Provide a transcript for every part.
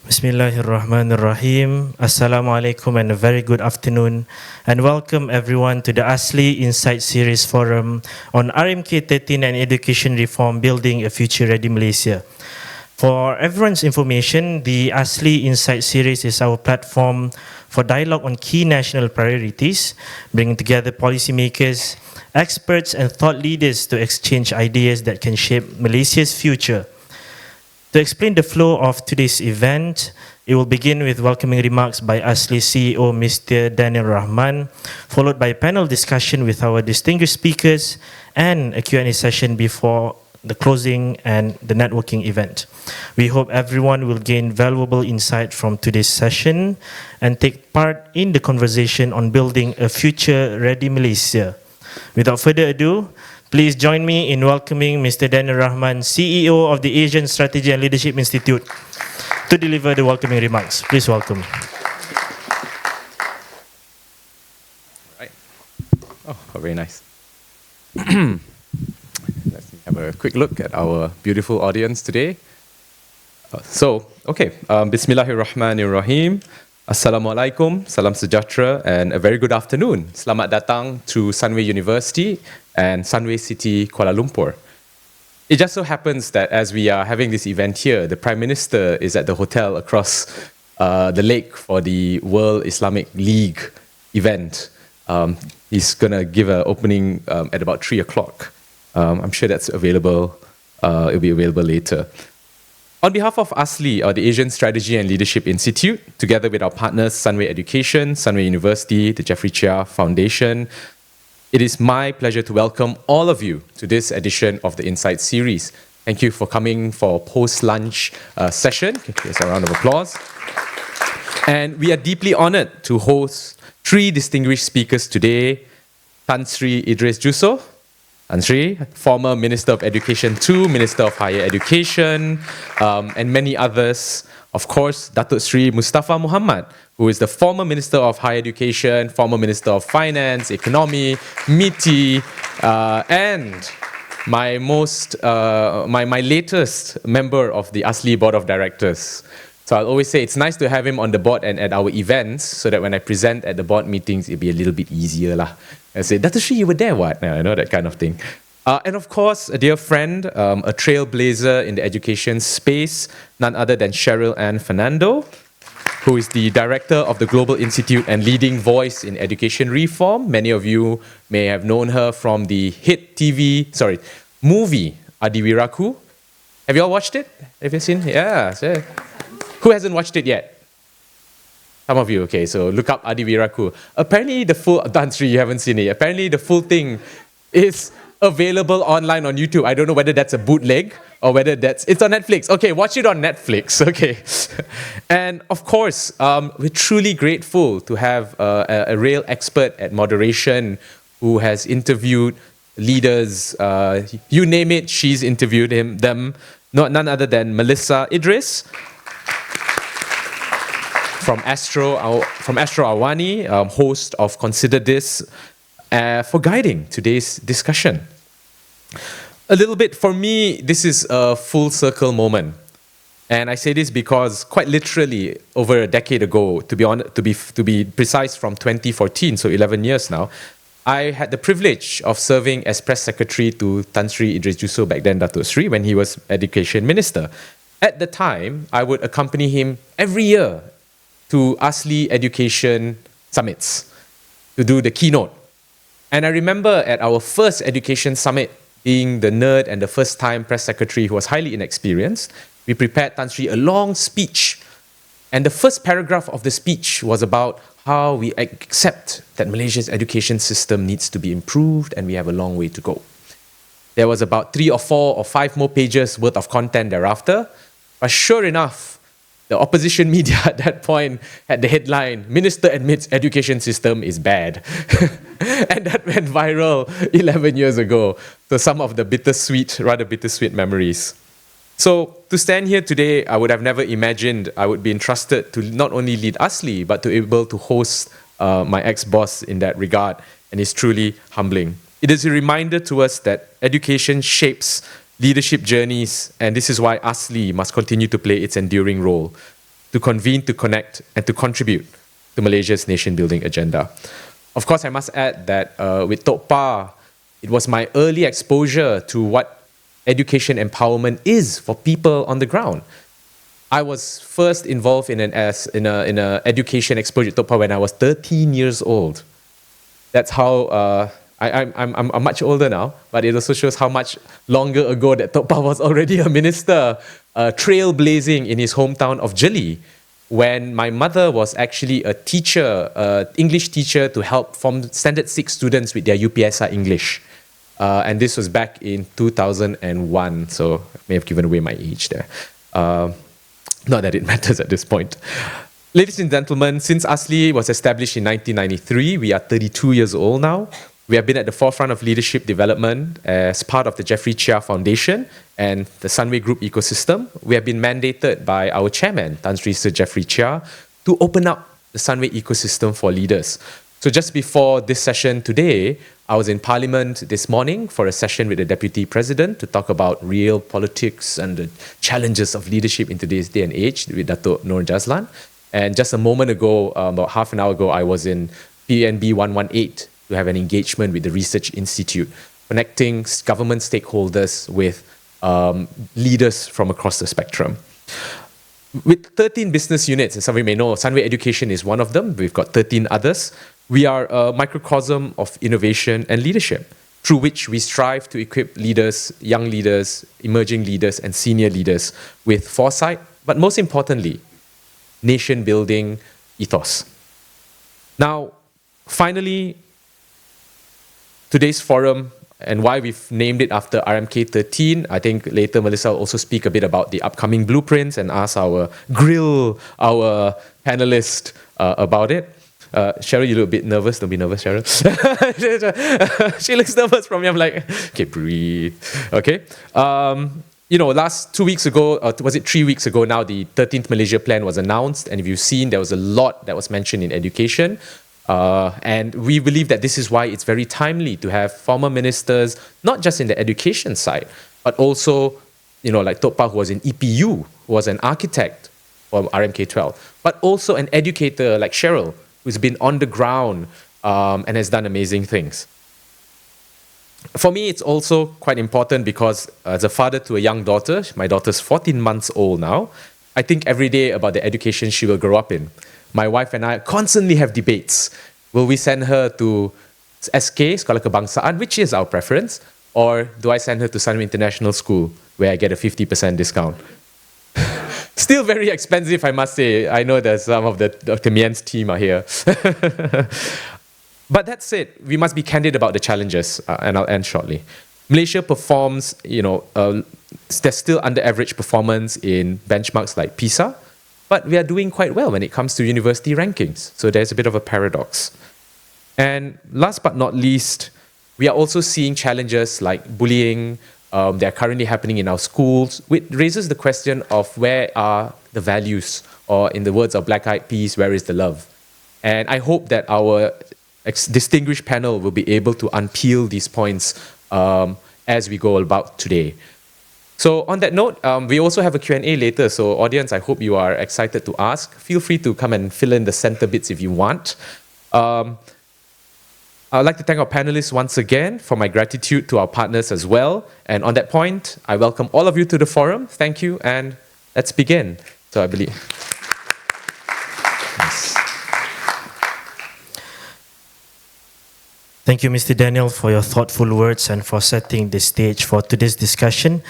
Bismillahirrahmanirrahim. Assalamualaikum and a very good afternoon, and welcome everyone to the ASLI Insight Series Forum on RMK-13 and Education Reform, Building a Future-Ready Malaysia. For everyone's information, the ASLI Insight Series is our platform for dialogue on key national priorities, bringing together policymakers, experts and thought leaders to exchange ideas that can shape Malaysia's future. To explain the flow of today's event, it will begin with welcoming remarks by ASLI CEO Mr. Daniel Rahman, followed by a panel discussion with our distinguished speakers and a Q&A session before the closing and the networking event. We hope everyone will gain valuable insight from today's session and take part in the conversation on building a future-ready Malaysia. Without further ado, please join me in welcoming Mr. Daniel Rahman, CEO of the Asian Strategy and Leadership Institute, to deliver the welcoming remarks. Please welcome. Right. Oh, very nice. Let's have a quick look at our beautiful audience today. Bismillahirrahmanirrahim. Assalamualaikum, salam sejahtera, and a very good afternoon. Selamat datang to Sunway University and Sunway City, Kuala Lumpur. It just so happens that as we are having this event here, the Prime Minister is at the hotel across the lake for the World Islamic League event. He's going to give an opening at about 3 o'clock. I'm sure that's available. It'll be available later. On behalf of ASLI, or the Asian Strategy and Leadership Institute, together with our partners Sunway Education, Sunway University, the Jeffrey Chia Foundation, it is my pleasure to welcome all of you to this edition of the Insight series. Thank you for coming for post-lunch session. Here's a round of applause. And we are deeply honored to host 3 distinguished speakers today. Tan Sri Idris Jusoh, Tan Sri, former Minister of Education 2, Minister of Higher Education, and many others. Of course, Dato Sri Mustapa Mohamed, who is the former Minister of Higher Education, former Minister of Finance, Economy, MITI, and my latest member of the ASLI Board of Directors. So I'll always say it's nice to have him on the board and at our events, so that when I present at the board meetings, it'll be a little bit easier lah. I say, Dato Sri, you were there, what? I know, that kind of thing. And of course, a dear friend, a trailblazer in the education space, none other than Cheryl Ann Fernando, who is the director of the Global Institute and leading voice in education reform. Many of you may have known her from the hit movie Adiwiraku. Have you all watched it? Have you seen? Yeah. Sure. Who hasn't watched it yet? Some of you, okay, so look up Adiwiraku. Apparently the full, Tan Sri, you haven't seen it. Apparently the full thing is available online on YouTube. I don't know whether that's a bootleg or whether it's on Netflix. Okay, watch it on Netflix, okay. And of course, we're truly grateful to have a real expert at moderation who has interviewed leaders, you name it, she's interviewed them. None other than Melissa Idris, from Astro Awani, host of Consider This, for guiding today's discussion. A little bit, for me, this is a full circle moment. And I say this because quite literally over a decade ago, to be precise, from 2014, so 11 years now, I had the privilege of serving as press secretary to Tan Sri Idris Jusoh, back then Dato Sri, when he was Education Minister. At the time, I would accompany him every year to ASLI Education Summits to do the keynote. And I remember at our first education summit, being the nerd and the first time press secretary who was highly inexperienced, we prepared Tan Sri a long speech. And the first paragraph of the speech was about how we accept that Malaysia's education system needs to be improved and we have a long way to go. There was about 3 or 4 or 5 more pages worth of content thereafter. But sure enough, the opposition media at that point had the headline, Minister admits education system is bad. And that went viral 11 years ago. So some of the rather bittersweet memories. So to stand here today, I would have never imagined I would be entrusted to not only lead ASLI, but to be able to host my ex-boss in that regard. And it's truly humbling. It is a reminder to us that education shapes leadership journeys, and this is why ASLI must continue to play its enduring role. to convene, to connect, and to contribute to Malaysia's nation-building agenda. Of course, I must add that with Tok Pa, it was my early exposure to what education empowerment is for people on the ground. I was first involved in an education exposure at Tok Pa when I was 13 years old. That's how I'm much older now, but it also shows how much longer ago that Tok Pa was already a minister, trailblazing in his hometown of Jeli, when my mother was actually a teacher, English teacher, to help form Standard 6 students with their UPSR English. And this was back in 2001, so I may have given away my age there. Not that it matters at this point. Ladies and gentlemen, since ASLI was established in 1993, we are 32 years old now. We have been at the forefront of leadership development as part of the Jeffrey Chia Foundation and the Sunway Group ecosystem. We have been mandated by our chairman, Tan Sri Jeffrey Chia, to open up the Sunway ecosystem for leaders. So just before this session today, I was in Parliament this morning for a session with the Deputy President to talk about real politics and the challenges of leadership in today's day and age with Dato Nur Jazlan. And just a moment ago, about half an hour ago, I was in PNB 118 to have an engagement with the Research Institute, connecting government stakeholders with leaders from across the spectrum. With 13 business units, as some of you may know, Sunway Education is one of them. We've got 13 others. We are a microcosm of innovation and leadership, through which we strive to equip leaders, young leaders, emerging leaders, and senior leaders with foresight, but most importantly, nation-building ethos. Now, finally, today's forum and why we've named it after RMK-13. I think later Melissa will also speak a bit about the upcoming blueprints and grill our panelist about it. Cheryl, you look a bit nervous. Don't be nervous, Cheryl. She looks nervous from me. I'm like, okay, breathe. Okay. Last 2 weeks ago, or was it 3 weeks ago now, the 13th Malaysia Plan was announced. And if you've seen, there was a lot that was mentioned in education. And we believe that this is why it's very timely to have former ministers, not just in the education side, but also, like Tok Pa, who was in EPU, who was an architect for RMK-12, but also an educator like Cheryl, who's been on the ground and has done amazing things. For me, it's also quite important because as a father to a young daughter, my daughter's 14 months old now, I think every day about the education she will grow up in. My wife and I constantly have debates. Will we send her to SK, Sekolah Kebangsaan, which is our preference, or do I send her to Sunway International School, where I get a 50% discount? Still very expensive, I must say. I know that some of the Dr. Mien's team are here. But that's it. We must be candid about the challenges, and I'll end shortly. Malaysia performs, there's still under average performance in benchmarks like PISA, but we are doing quite well when it comes to university rankings. So there's a bit of a paradox. And last but not least, we are also seeing challenges like bullying. They are currently happening in our schools, which raises the question of where are the values, or in the words of Black Eyed Peas, where is the love? And I hope that our distinguished panel will be able to unpeel these points as we go about today. So on that note, we also have a Q&A later. So audience, I hope you are excited to ask. Feel free to come and fill in the center bits if you want. I'd like to thank our panelists once again for my gratitude to our partners as well. And on that point, I welcome all of you to the forum. Thank you, and let's begin. So I believe. Yes. Thank you, Mr. Daniel, for your thoughtful words and for setting the stage for today's discussion.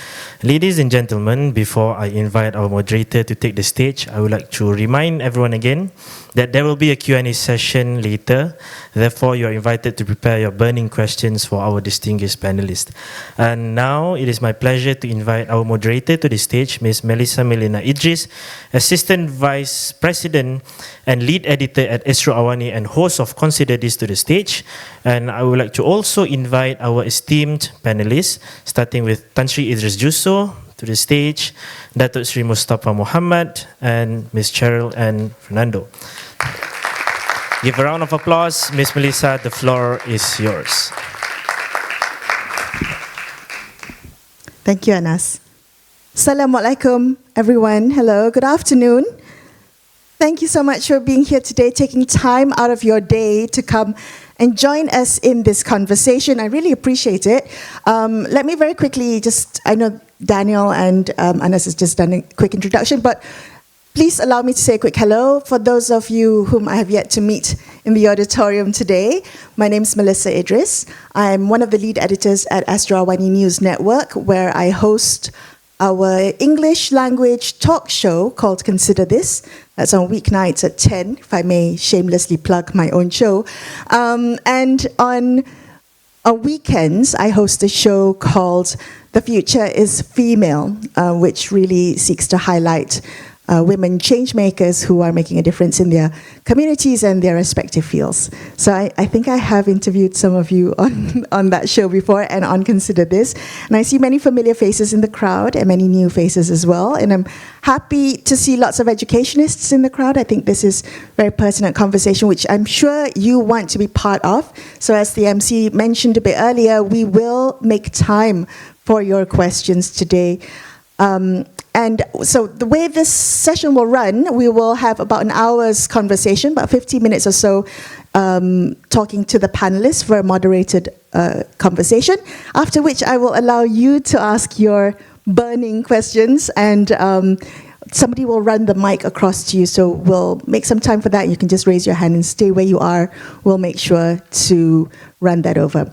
Ladies and gentlemen, before I invite our moderator to take the stage, I would like to remind everyone again that there will be a Q&A session later. Therefore, you are invited to prepare your burning questions for our distinguished panelists. And now, it is my pleasure to invite our moderator to the stage, Ms. Melissa Melina Idris, Assistant Vice President and Lead Editor at Astro Awani and host of Consider This, to the stage. And I would like to also invite our esteemed panelists, starting with Tan Sri Idris Jusoh to the stage, Dato Sri Mustapa Mohamed, and Ms. Cheryl Ann Fernando. Give a round of applause. Ms. Melissa, the floor is yours. Thank you, Anas. Assalamualaikum, everyone. Hello, good afternoon. Thank you so much for being here today, taking time out of your day to come and join us in this conversation. I really appreciate it. Let me very quickly I know Daniel and Anas has just done a quick introduction, but please allow me to say a quick hello for those of you whom I have yet to meet in the auditorium today. My name is Malaysia Idris. I'm one of the lead editors at Astro Awani News Network, where I host our English language talk show called Consider This. That's on weeknights at 10, if I may shamelessly plug my own show. And on weekends, I host a show called The Future is Female, which really seeks to highlight women change makers who are making a difference in their communities and their respective fields. So I think I have interviewed some of you on that show before and on Consider This. And I see many familiar faces in the crowd and many new faces as well. And I'm happy to see lots of educationists in the crowd. I think this is a very pertinent conversation, which I'm sure you want to be part of. So as the MC mentioned a bit earlier, we will make time for your questions today. And so the way this session will run, we will have about an hour's conversation, about 15 minutes or so, talking to the panelists for a moderated conversation, after which I will allow you to ask your burning questions, and somebody will run the mic across to you. So we'll make some time for that. You can just raise your hand and stay where you are. We'll make sure to run that over.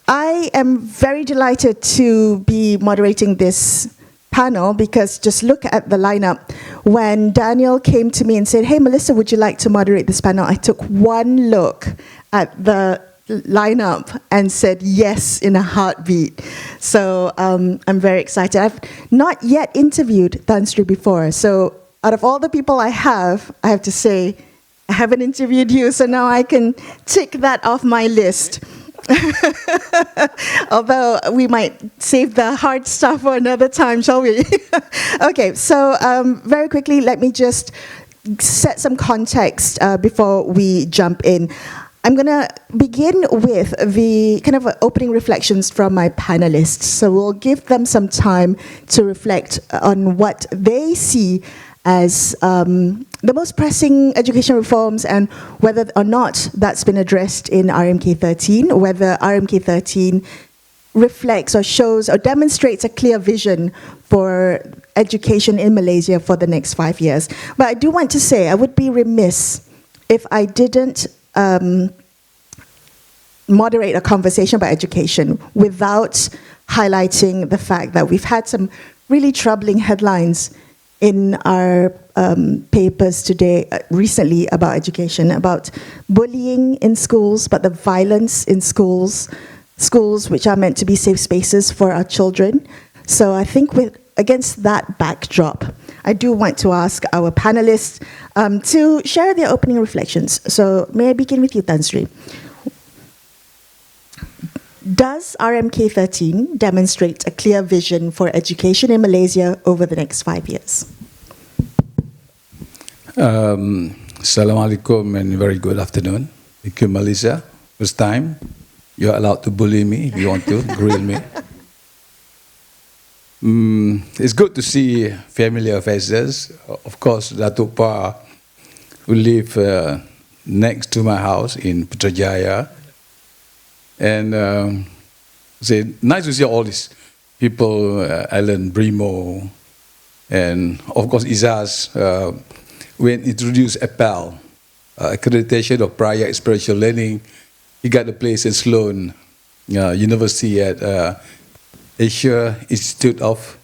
I am very delighted to be moderating this panel, because just look at the lineup. When Daniel came to me and said, "Hey, Melissa, would you like to moderate this panel?" I took one look at the lineup and said yes in a heartbeat. So I'm very excited. I've not yet interviewed Tan Sri before. So out of all the people I have to say, I haven't interviewed you. So now I can tick that off my list. Although we might save the hard stuff for another time, shall we? Okay, so very quickly, let me just set some context before we jump in. I'm going to begin with the kind of opening reflections from my panelists. So we'll give them some time to reflect on what they see as the most pressing education reforms, and whether or not that's been addressed in RMK-13, whether RMK-13 reflects or shows or demonstrates a clear vision for education in Malaysia for the next 5 years. But I do want to say, I would be remiss if I didn't moderate a conversation about education without highlighting the fact that we've had some really troubling headlines in our papers today, recently, about education, about bullying in schools, but the violence in schools which are meant to be safe spaces for our children. So I think against that backdrop, I do want to ask our panelists to share their opening reflections. So may I begin with you, Tan Sri? Does RMK-13 demonstrate a clear vision for education in Malaysia over the next 5 years? Assalamualaikum and very good afternoon. Thank you, Malaysia. First time you're allowed to bully me if you want to, grill me. It's good to see familiar faces. Of course, Dato Pa, who live next to my house in Putrajaya. And nice to see all these people, Alan Brimo, and of course Izaz, when introduced APAL, accreditation of prior experiential learning. He got a place in Sloan University at Asia Institute of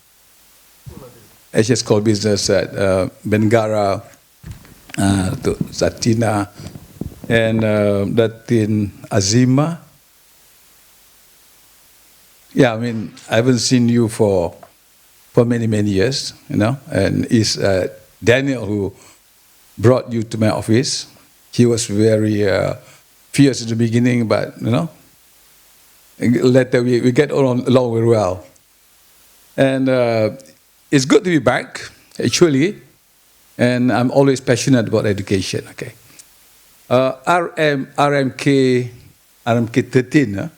Asia School of Business at Bengara, to Satina, and Datin Azima. Yeah, I mean, I haven't seen you for many years, you know, and it's Daniel who brought you to my office. He was very fierce in the beginning, but, you know, later we get along very well. And it's good to be back, actually, and I'm always passionate about education, okay. RMK-13,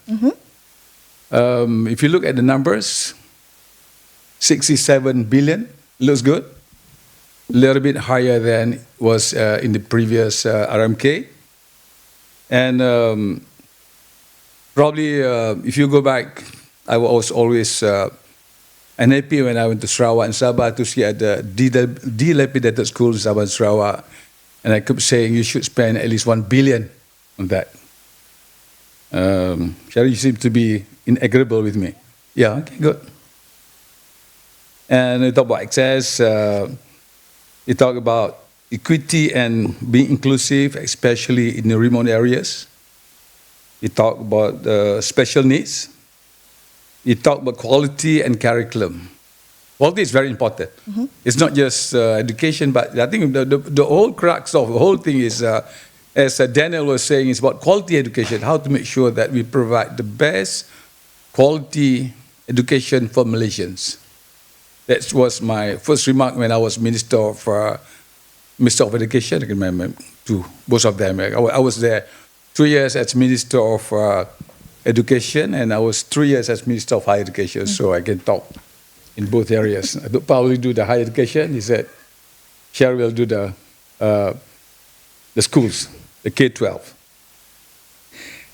if you look at the numbers, 67 billion, looks good. little bit higher than was in the previous RMK. And probably if you go back, I was always unhappy when I went to Sarawak and Sabah to see at the dilapidated schools in Sabah and Sarawak. And I kept saying you should spend at least 1 billion on that. Cheryl, you seem to be inagreeable with me. Yeah, okay, good. And we talk about access, we talk about equity and being inclusive, especially in the remote areas. We talk about special needs. We talk about quality and curriculum. Quality is very important. Mm-hmm. It's not just education, but I think the whole crux of the whole thing is, as Daniel was saying, is about quality education, how to make sure that we provide the best quality education for Malaysians. That was my first remark when I was Minister of Education. I can remember to both of them. I was there 2 years as Minister of Education, and I was 3 years as Minister of Higher Education, so I can talk in both areas. I would probably do the higher education. He said, Cheryl will do the schools, the K-12.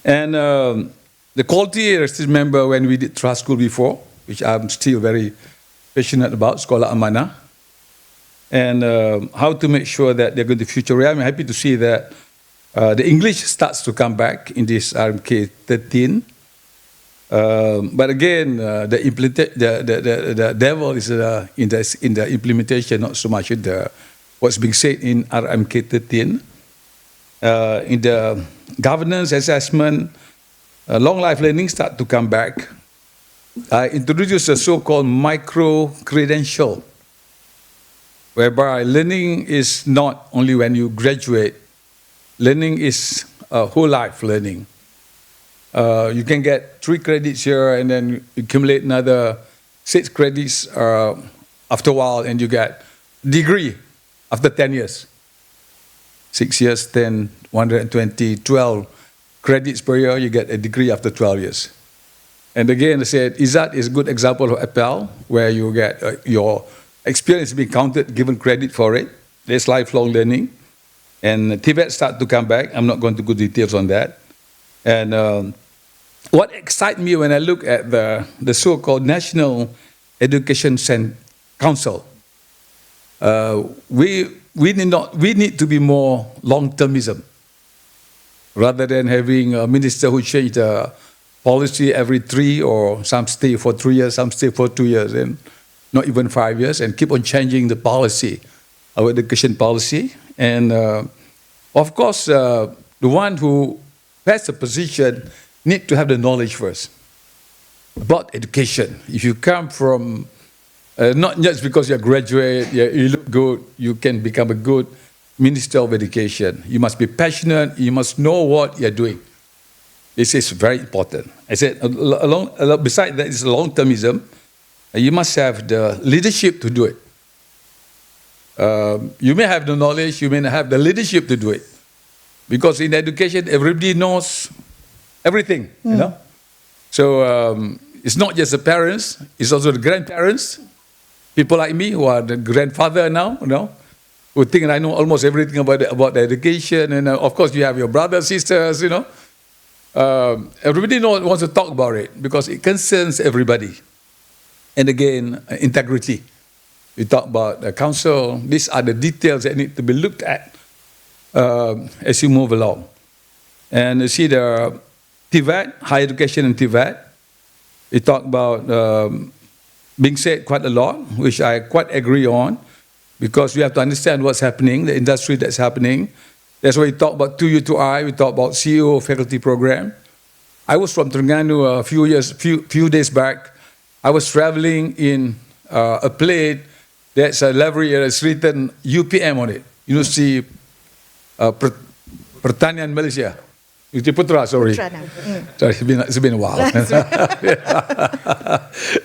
And the quality, I still remember when we did trust school before, which I'm still very passionate about, Sekolah Amanah, and how to make sure that they're going to future. I'm happy to see that the English starts to come back in this RMK-13. But again, the devil is in the implementation, not so much in what's being said in RMK-13. In the governance assessment, long life learning start to come back. I introduced a so-called micro-credential, whereby learning is not only when you graduate, learning is whole life learning. You can get 3 credits here and then you accumulate another 6 credits after a while, and you get degree after 10 years. 6 years, 10, 120, 12 credits per year, you get a degree after 12 years. And again, I said, ISAT is a good example of APEL, where you get your experience being counted, given credit for it. There's lifelong learning. And TVET start to come back. I'm not going to go details on that. And what excites me when I look at the so-called National Education Council, we need to be more long-termism, rather than having a minister who change the policy every 3, or some stay for 3 years, some stay for 2 years, and not even 5 years, and keep on changing the policy, our education policy. And of course, the one who has the position need to have the knowledge first about education. If you come from, not just because you're a graduate, you look good, you can become a good Minister of Education. You must be passionate, you must know what you're doing. This is very important. I said, besides that, it's long-termism. You must have the leadership to do it. You may have the knowledge, you may not have the leadership to do it. Because in education, everybody knows everything, you know. So it's not just the parents, it's also the grandparents. People like me who are the grandfather now, you know, who think I know almost everything about the education. And of course, you have your brothers, sisters, you know. Everybody wants to talk about it because it concerns everybody. And again, integrity. We talk about the council. These are the details that need to be looked at as you move along. And you see the TVET, higher education and TVET. We talk about being said quite a lot, which I quite agree on, because we have to understand what's happening, the industry that's happening. That's why we talk about 2U2I, we talk about CEO faculty program. I was from Terengganu a few days back. I was traveling in a plane that's a livery that's written UPM on it. University Pertanian Malaysia. University Putra, sorry. Sorry, it's been a while.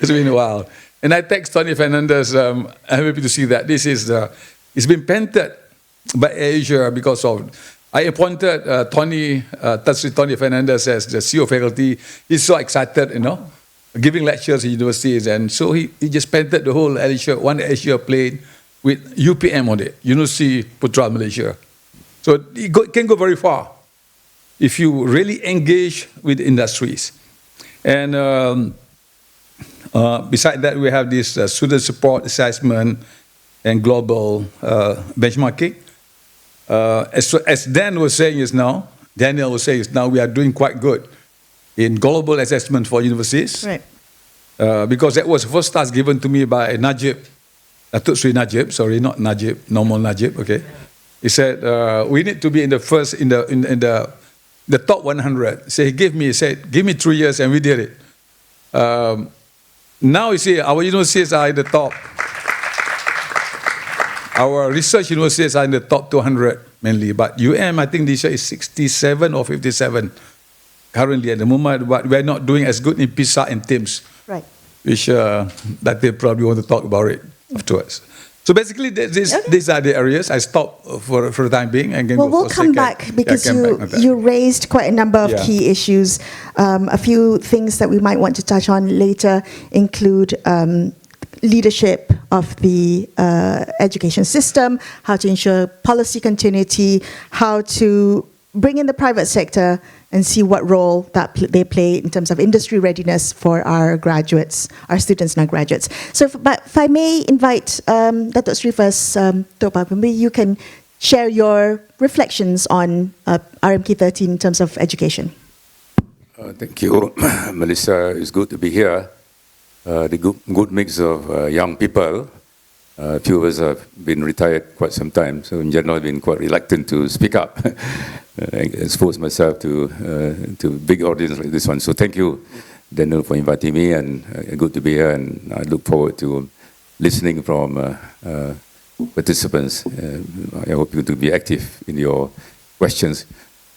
It's been a while. And I text Tony Fernandez, I'm happy to see that this is it's been painted by Asia because of, I appointed Tan Sri Fernandez as the CEO faculty. He's so excited, you know, giving lectures at universities. And so he just painted the whole Asia, one Asia plane with UPM on it, University Putra Malaysia. So it can go very far if you really engage with industries. And besides that, we have this student support assessment and global benchmarking. As Daniel was saying now, we are doing quite good in global assessment for universities. Right. Because that was the first task given to me by Najib, Dato Sri Najib, sorry, not Najib, normal Najib, okay. He said, we need to be in the first, in the top 100. So he said, give me 3 years, and we did it. Now you see, our universities are in the top. Our research universities are in the top 200 mainly, but I think this year is 67 or 57 currently at the moment, but we're not doing as good in PISA and TIMSS. Right. Which that they probably want to talk about it afterwards. So basically, these are the areas. I stop for the time being. And we'll come back because you raised quite a number of key issues. A few things that we might want to touch on later include leadership of the education system, how to ensure policy continuity, how to bring in the private sector and see what role that they play in terms of industry readiness for our graduates, our students and our graduates. So if I may invite Dato Sri first, maybe you can share your reflections on RMK-13 in terms of education. Thank you, Melissa. It's good to be here. The good mix of young people. A few of us have been retired quite some time, so in general I've been quite reluctant to speak up. I expose myself to big audience like this one. So thank you, Daniel, for inviting me, and good to be here, and I look forward to listening from participants. I hope you to be active in your questions.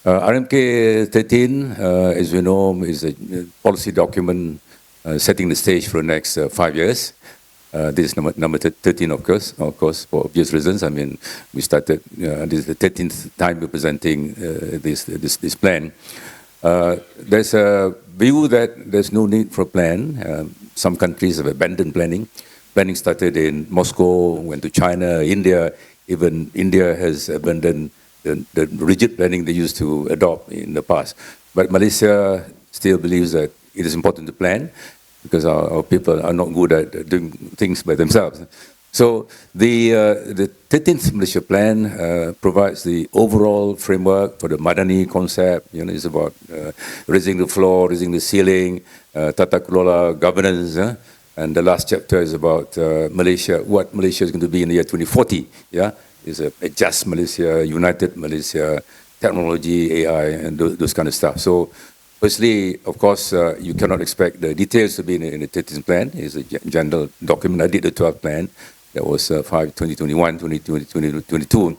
RMK-13, as we know, is a policy document setting the stage for the next 5 years. This is number 13, of course, for obvious reasons. I mean, we started, this is the 13th time we're presenting this plan. There's a view that there's no need for a plan. Some countries have abandoned planning. Planning started in Moscow, went to China, India. Even India has abandoned the rigid planning they used to adopt in the past. But Malaysia still believes that it is important to plan, because our people are not good at doing things by themselves. So the 13th Malaysia Plan provides the overall framework for the Madani concept. It's about raising the floor, raising the ceiling, tata kelola, governance. And the last chapter is about Malaysia, what Malaysia is going to be in the year 2040. Is a just Malaysia, united Malaysia, technology, AI, and those kind of stuff. So firstly, of course, you cannot expect the details to be in the 13th plan. It's a general document. I did the 12th plan. That was 2021, 2022.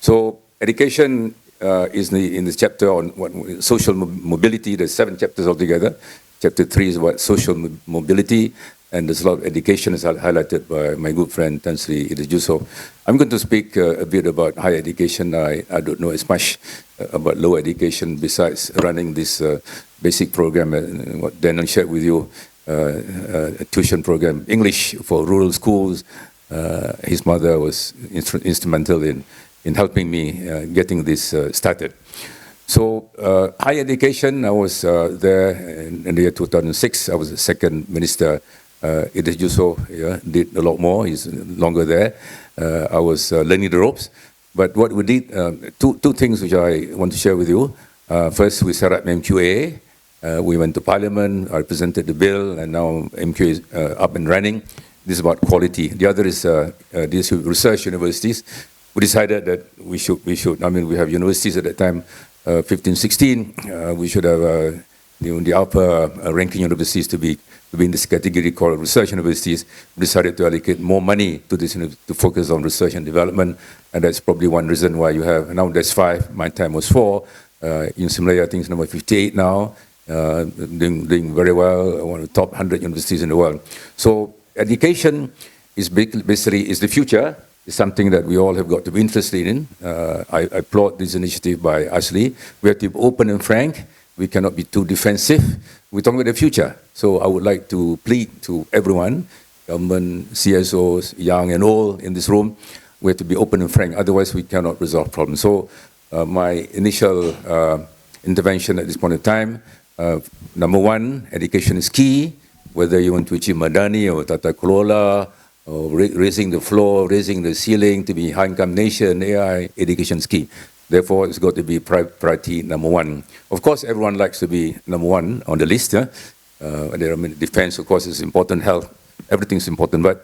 So education is in this chapter on social mobility. There's 7 chapters altogether. Chapter 3 is about social mobility, and there's a lot of education as highlighted by my good friend Tan Sri Idris Jusoh. I'm going to speak a bit about higher education. I don't know as much about lower education besides running this basic program, what Daniel shared with you, a tuition program, English for rural schools. His mother was instrumental in helping me getting this started. So higher education, I was there in the year 2006. I was the second minister. Idris Jusoh did a lot more. He's longer there. I was learning the ropes. But what we did, two things which I want to share with you. First, we set up MQA. We went to Parliament. I presented the bill, and now MQA is up and running. This is about quality. The other is these research universities. We decided that we should. I mean, we have universities at that time, 15, 16. We should have the upper ranking universities to be in this category called research universities. We decided to allocate more money to this to focus on research and development, and that's probably one reason why you have now there's 5. My time was 4. In Malaya, I think it's number 58 now, doing very well. One of the top 100 universities in the world. So education is basically the future. It's something that we all have got to be interested in. I applaud this initiative by ASLI. We have to be open and frank. We cannot be too defensive. We're talking about the future. So I would like to plead to everyone, government, CSOs, young and old in this room, we have to be open and frank. Otherwise, we cannot resolve problems. So my initial intervention at this point in time, number one, education is key. Whether you want to achieve Madani or Tata Kelola, or raising the floor, raising the ceiling to be high-income nation, AI, education is key. Therefore, it's got to be priority number one. Of course, everyone likes to be number one on the list. Yeah? Defense, of course, is important. Health, everything is important. But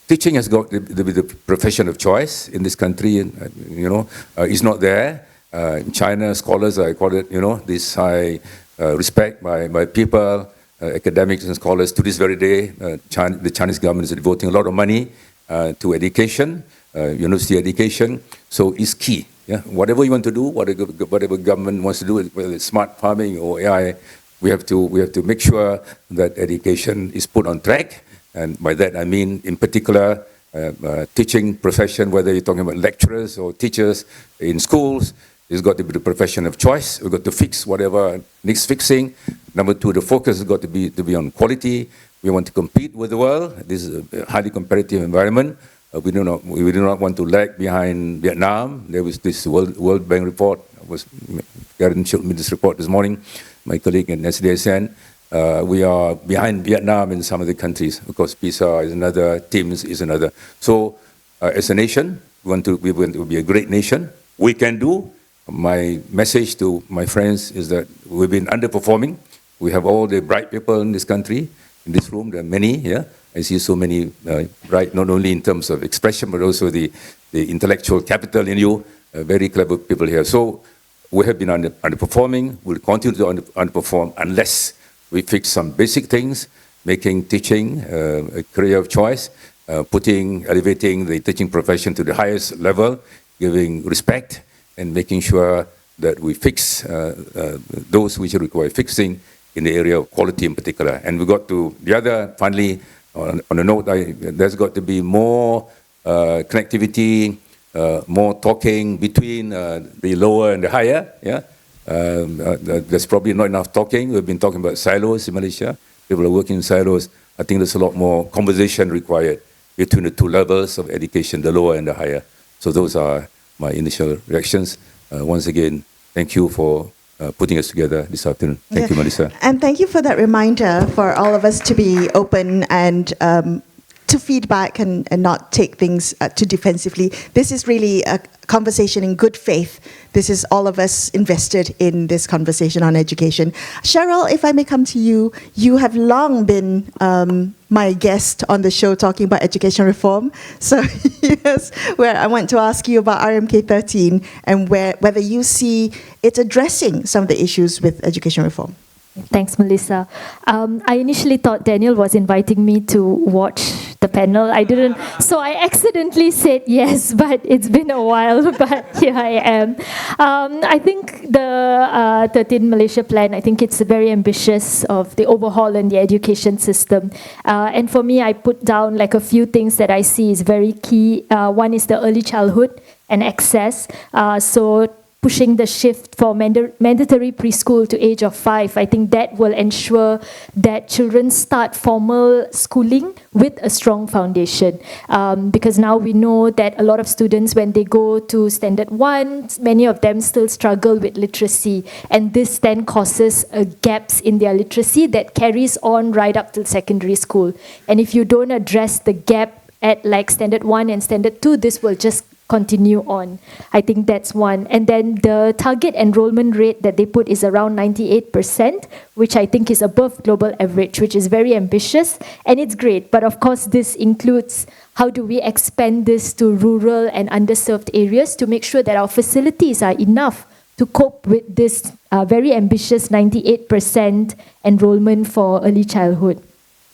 teaching has got to be the profession of choice in this country. It's not there. In China, scholars, I call it, this high respect by people. Academics and scholars to this very day, the Chinese government is devoting a lot of money to education, university education. So it's key. Yeah? Whatever you want to do, whatever government wants to do, whether it's smart farming or AI, we have to make sure that education is put on track. And by that I mean, in particular, teaching profession, whether you're talking about lecturers or teachers in schools. It's got to be the profession of choice. We've got to fix whatever needs fixing. Number two, the focus has got to be on quality. We want to compete with the world. This is a highly competitive environment. We do not want to lag behind Vietnam. There was this World Bank report. Karen showed me this report this morning. My colleague in SDSN. We are behind Vietnam in some of the countries. Of course, PISA is another. TIMSS is another. So, as a nation, we want to be a great nation. We can do. My message to my friends is that we've been underperforming. We have all the bright people in this country, in this room. There are many, yeah. I see so many bright, not only in terms of expression, but also the intellectual capital in you. Very clever people here. So we have been underperforming. We'll continue to underperform unless we fix some basic things, making teaching a career of choice, elevating the teaching profession to the highest level, giving respect, and making sure that we fix those which require fixing in the area of quality in particular. And we got to, finally, on a note, there's got to be more connectivity, more talking between the lower and the higher. Yeah, there's probably not enough talking. We've been talking about silos in Malaysia. People are working in silos. I think there's a lot more conversation required between the two levels of education, the lower and the higher. So those are my initial reactions. Once again, thank you for putting us together this afternoon. Thank you, Melissa. And thank you for that reminder for all of us to be open and to feedback and not take things too defensively. This is really a conversation in good faith. This is all of us invested in this conversation on education. Cheryl, if I may come to you, you have long been my guest on the show talking about education reform. So yes, where I want to ask you about RMK-13 and whether you see it addressing some of the issues with education reform. Thanks, Melissa. I initially thought Daniel was inviting me to watch the panel. I didn't, so I accidentally said yes, but it's been a while, but here I am. I think the 13 Malaysia Plan, I think it's very ambitious of the overhaul in the education system. And for me, I put down like a few things that I see is very key. One is the early childhood and access. So pushing the shift for mandatory preschool to age of 5. I think that will ensure that children start formal schooling with a strong foundation. Because now we know that a lot of students, when they go to standard 1, many of them still struggle with literacy. And this then causes gaps in their literacy that carries on right up till secondary school. And if you don't address the gap at like standard 1 and standard 2, this will just continue on. I think that's one. And then the target enrollment rate that they put is around 98%, which I think is above global average, which is very ambitious, and it's great. But of course, this includes how do we expand this to rural and underserved areas to make sure that our facilities are enough to cope with this very ambitious 98% enrollment for early childhood.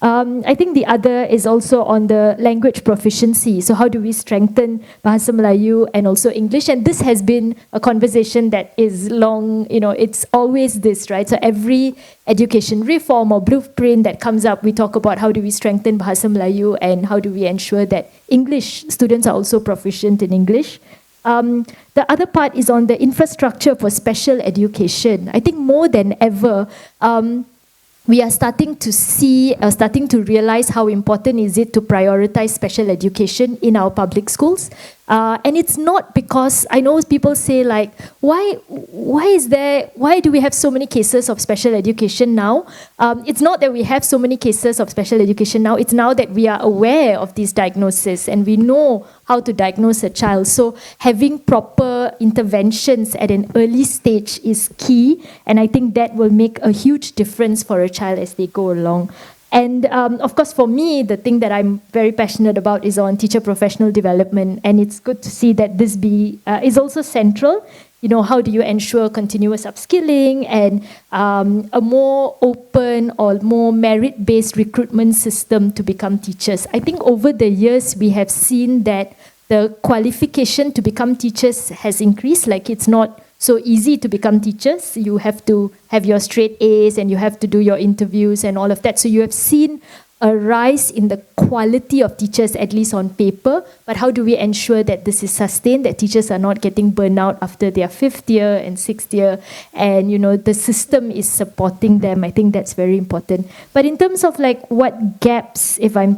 I think the other is also on the language proficiency. So how do we strengthen Bahasa Melayu and also English? And this has been a conversation that is long, it's always this, right? So every education reform or blueprint that comes up, we talk about how do we strengthen Bahasa Melayu and how do we ensure that English students are also proficient in English. The other part is on the infrastructure for special education. I think more than ever, we are starting to realize how important is it to prioritize special education in our public schools. And it's not because, I know people say like, why do we have so many cases of special education now? It's not that we have so many cases of special education now, it's now that we are aware of these diagnoses and we know how to diagnose a child. So having proper interventions at an early stage is key, and I think that will make a huge difference for a child as they go along. And of course, for me, the thing that I'm very passionate about is on teacher professional development, and it's good to see that this is also central. You know, how do you ensure continuous upskilling and a more open or more merit-based recruitment system to become teachers? I think over the years, we have seen that the qualification to become teachers has increased. Like, it's not so easy to become teachers. You have to have your straight A's and you have to do your interviews and all of that. So you have seen a rise in the quality of teachers, at least on paper. But how do we ensure that this is sustained, that teachers are not getting burnt out after their 5th year and 6th year, and you know the system is supporting them? I think that's very important. But in terms of like what gaps, if I'm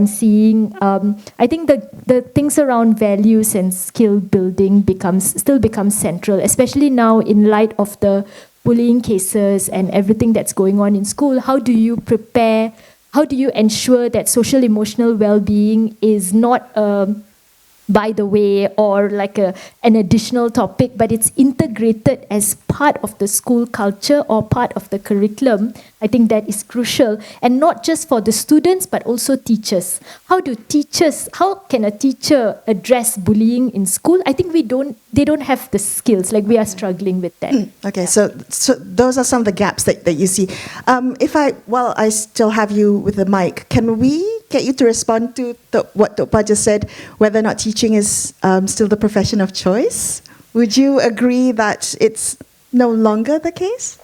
seeing, I think the things around values and skill building still becomes central, especially now in light of the bullying cases and everything that's going on in school. How do you prepare? How do you ensure that social emotional well-being is not by the way or like an additional topic, but it's integrated as part of the school culture or part of the curriculum? I think that is crucial, and not just for the students but also teachers. How can a teacher address bullying in school? I think they don't have the skills, like we are struggling with that. Okay, so those are some of the gaps that you see. While I still have you with the mic, can we get you to respond to what Topa just said, whether or not teaching is still the profession of choice? Would you agree that it's no longer the case?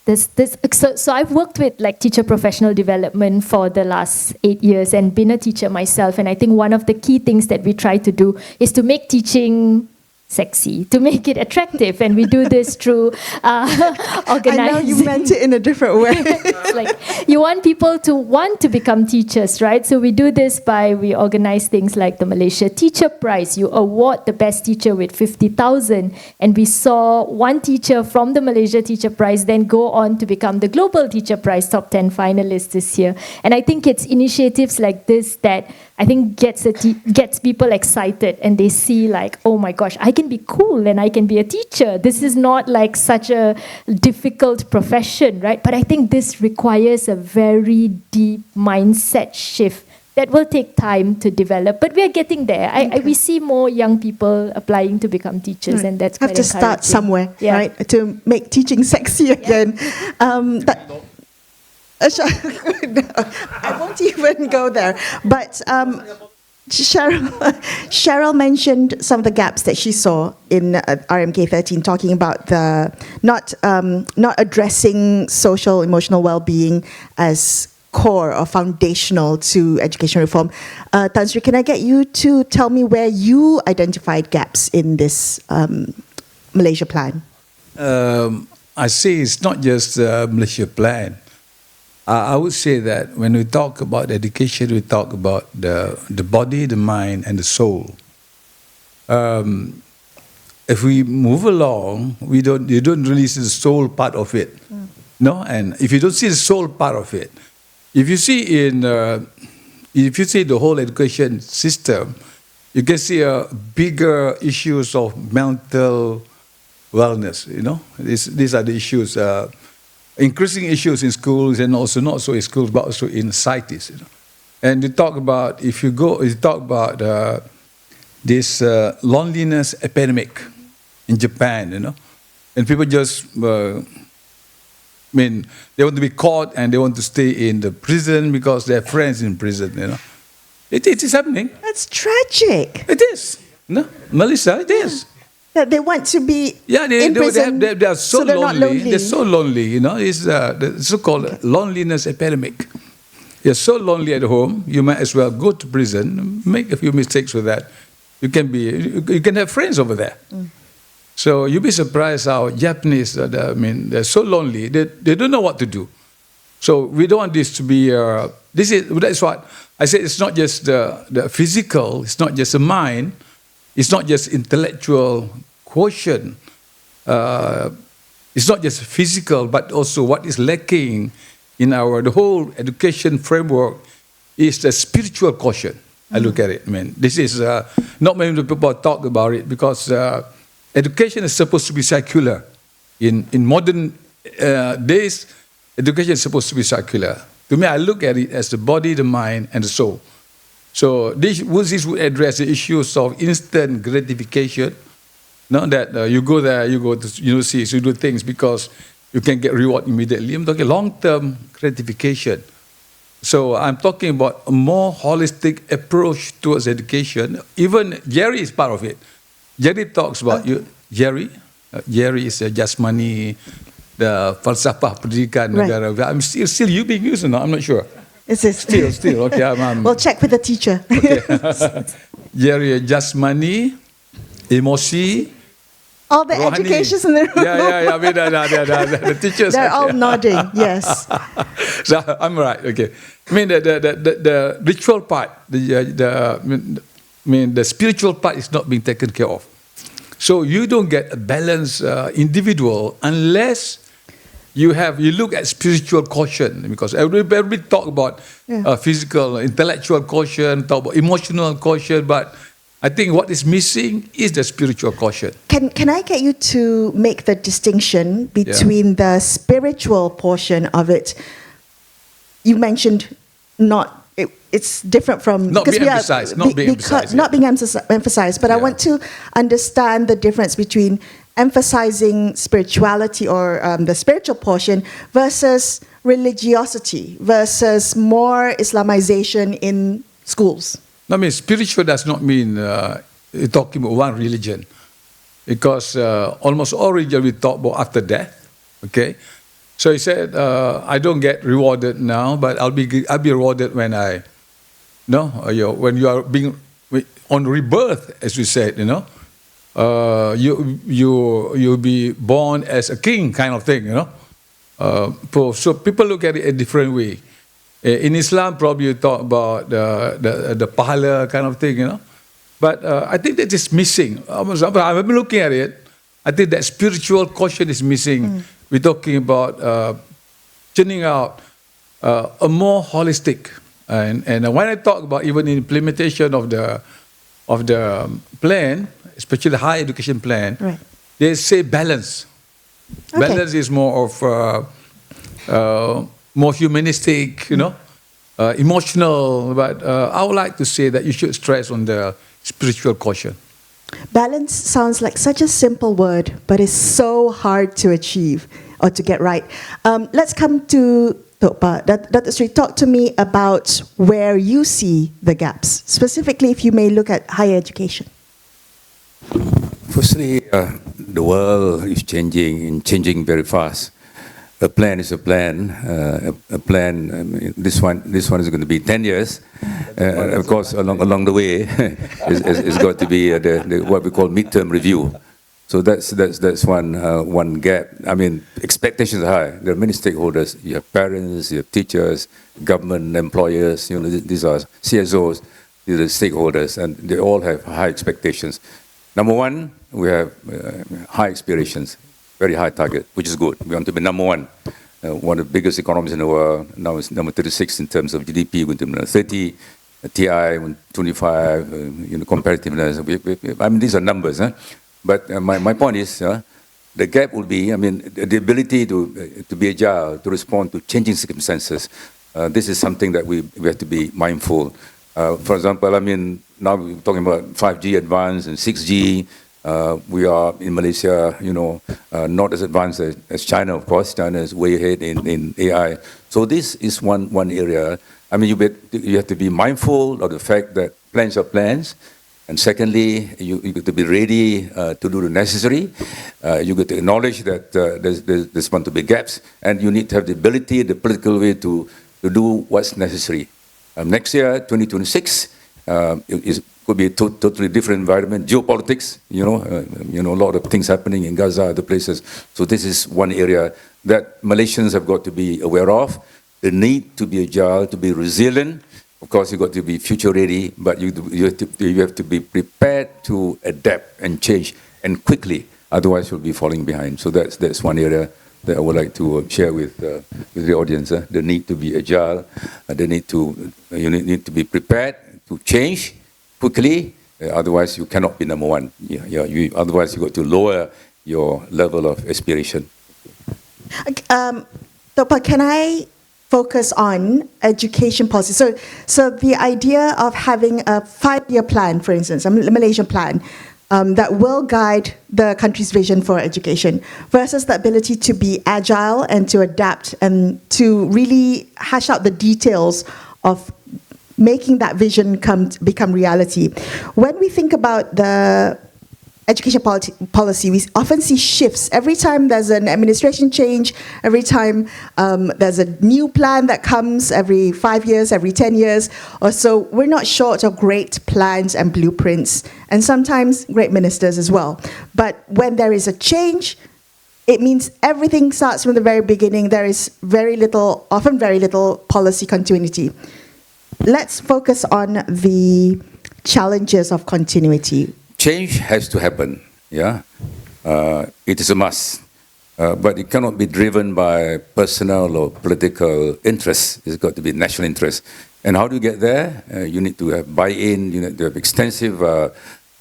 So I've worked with like teacher professional development for the last 8 years and been a teacher myself. And I think one of the key things that we try to do is to make teaching sexy, to make it attractive, and we do this through organizing. I know you meant it in a different way. It's like you want people to want to become teachers, right? So we do this we organize things like the Malaysia Teacher Prize. You award the best teacher with 50,000, and we saw one teacher from the Malaysia Teacher Prize then go on to become the Global Teacher Prize top 10 finalist this year. And I think it's initiatives like this that I think gets people excited, and they see like, oh my gosh, I can be cool and I can be a teacher. This is not like such a difficult profession, right? But I think this requires a very deep mindset shift that will take time to develop. But we are getting there. We see more young people applying to become teachers, and that's quite have to start somewhere, right? To make teaching sexy again. I won't even go there. But Cheryl mentioned some of the gaps that she saw in RMK-13, talking about the not addressing social emotional well-being as core or foundational to education reform. Tan Sri, can I get you to tell me where you identified gaps in this Malaysia Plan? I say it's not just Malaysia Plan. I would say that when we talk about education, we talk about the body, the mind, and the soul. If we move along, you don't really see the soul part of it, no. And if you don't see the soul part of it, if you see the whole education system, you can see bigger issues of mental wellness. You know, these are the issues. Increasing issues in schools, and also not so in schools, but also in societies. You know. And you talk about this loneliness epidemic in Japan. You know, and people just, they want to be caught and they want to stay in the prison because they have friends in prison. You know, it is happening. That's tragic. It is. No, Melissa, it is. That they want to be in prison, they are so they're lonely. Not lonely. They're so lonely, you know. It's the so-called loneliness epidemic. You're so lonely at home, you might as well go to prison, make a few mistakes with that. You can have friends over there. So you'll be surprised how Japanese, they're so lonely, they don't know what to do. So we don't want this to be, that's what I say, it's not just the physical, it's not just the mind, it's not just intellectual quotient, it's not just physical, but also what is lacking in the whole education framework is the spiritual quotient. I look at it, this is, not many people talk about it because education is supposed to be secular. In modern days, education is supposed to be secular. To me, I look at it as the body, the mind, and the soul. So this would address the issues of instant gratification. Not that you go there, you go to universities, you do things because you can get reward immediately. I'm talking long-term gratification. So I'm talking about a more holistic approach towards education. Even Jerry is part of it. Jerry talks about Jerry is just money, the falsafah pendidikan negara. I'm still you being used or not? I'm not sure. Is it? Still, okay. We'll check with the teacher. Okay. Jerry, just money, emosi. All the Rohani. educations in the room. Yeah. I mean, the teachers. They're all nodding, yes. So I'm right. Okay. I mean, the ritual part, the spiritual part is not being taken care of. So you don't get a balanced individual unless you look at spiritual quotient, because everybody talk about physical, intellectual quotient, talk about emotional quotient, but I think what is missing is the spiritual quotient. Can I get you to make the distinction between the spiritual portion of it? You mentioned it's different from not being emphasized. Not being emphasized. But I want to understand the difference between emphasizing spirituality or the spiritual portion versus religiosity versus more Islamization in schools. I mean, spiritual does not mean talking about one religion, because almost all religion we talk about after death. Okay, so he said, I don't get rewarded now, but I'll be rewarded when when you are being on rebirth, as we said, you'll be born as a king, kind of thing, So people look at it a different way. In Islam, probably you talk about the pahala kind of thing, But I think that is missing. I've been looking at it. I think that spiritual quotient is missing. We're talking about churning out a more holistic. And when I talk about even implementation of the plan, especially the higher education plan, they say balance. Okay. Balance is more of more humanistic, emotional. But I would like to say that you should stress on the spiritual quotient. Balance sounds like such a simple word, but it's so hard to achieve or to get right. Let's come to Dato Sri. Talk to me about where you see the gaps, specifically if you may look at higher education. Firstly, the world is changing very fast. A plan is a plan. A plan. This one is going to be 10 years. Of course, along the way, it's got to be what we call midterm review. So that's one gap. I mean, expectations are high. There are many stakeholders. You have parents, you have teachers, government, employers. These are CSOs. These are stakeholders, and they all have high expectations. Number one, we have high aspirations. Very high target, which is good. We want to be number one. One of the biggest economies in the world. Now it's number 36 in terms of GDP, going to be number 30, TI 25, competitiveness. I mean, these are numbers. But my point is, the gap will be, the ability to be agile, to respond to changing circumstances. This is something that we have to be mindful. For example, now we're talking about 5G advanced and 6G. We are in Malaysia, not as advanced as China, of course. China is way ahead in AI. So this is one area. You have to be mindful of the fact that plans are plans. And secondly, you got to be ready to do the necessary. You got to acknowledge that there's going to be gaps, and you need to have the ability, the political way to do what's necessary. Next year, 2026, is could be a totally different environment. Geopolitics, a lot of things happening in Gaza, other places. So this is one area that Malaysians have got to be aware of. The need to be agile, to be resilient. Of course, you've got to be future ready, but you have to be prepared to adapt and change and quickly. Otherwise, you'll be falling behind. So that's one area that I would like to share with the audience. The need to be agile, you need to be prepared to change quickly. Otherwise, you cannot be number one. Otherwise, you got to lower your level of aspiration. Topa, can I focus on education policy? So the idea of having a 5-year plan, for instance, a Malaysian plan, that will guide the country's vision for education versus the ability to be agile and to adapt and to really hash out the details of making that vision become reality. When we think about the education policy, we often see shifts. Every time there's an administration change, every time there's a new plan that comes every 5 years, every 10 years or so, we're not short of great plans and blueprints, and sometimes great ministers as well. But when there is a change, it means everything starts from the very beginning. There is often very little policy continuity. Let's focus on the challenges of continuity. Change has to happen, it is a must, but it cannot be driven by personal or political interests. It's got to be national interest. And how do you get there? You need to have buy-in, you need to have extensive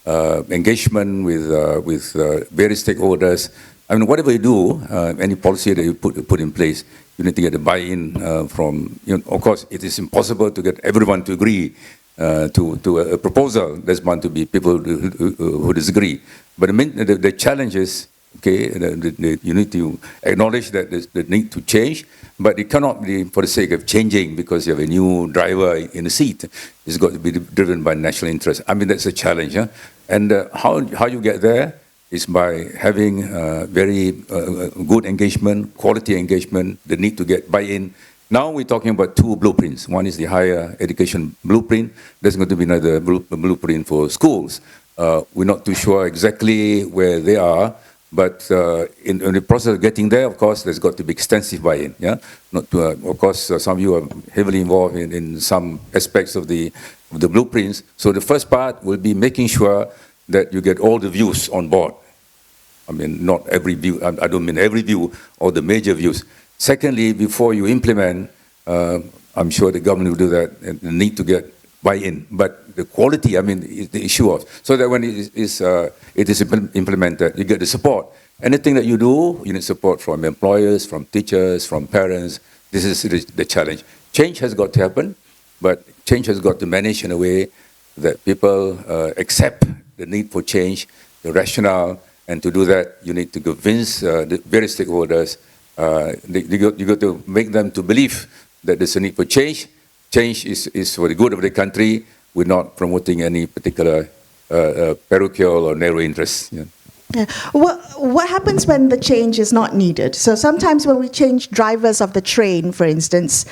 engagement with various stakeholders. I mean, whatever you do, any policy that you put in place, you need to get a buy-in from, of course, it is impossible to get everyone to agree to a proposal. There's bound to be people who disagree. But the challenge is, you need to acknowledge that there's the need to change, but it cannot be for the sake of changing because you have a new driver in the seat. It's got to be driven by national interest. I mean, that's a challenge. And how you get there is by having very good engagement, quality engagement, the need to get buy-in. Now we're talking about 2 blueprints. One is the higher education blueprint. There's going to be another blueprint for schools. We're not too sure exactly where they are, but in the process of getting there, of course, there's got to be extensive buy-in. Of course, some of you are heavily involved in some aspects of the blueprints. So the first part will be making sure that you get all the views on board. I mean, not every view. I don't mean every view, or the major views. Secondly, before you implement, I'm sure the government will do that, and the need to get buy-in. But the quality, I mean, is the issue of, so that when it is implemented, you get the support. Anything that you do, you need support from employers, from teachers, from parents. This is the challenge. Change has got to happen, but change has got to manage in a way that people accept the need for change, the rationale, and to do that, you need to convince the various stakeholders. You got to make them to believe that there's a need for change. Change is for the good of the country. We're not promoting any particular parochial or narrow interest. What happens when the change is not needed? So sometimes when we change drivers of the train, for instance,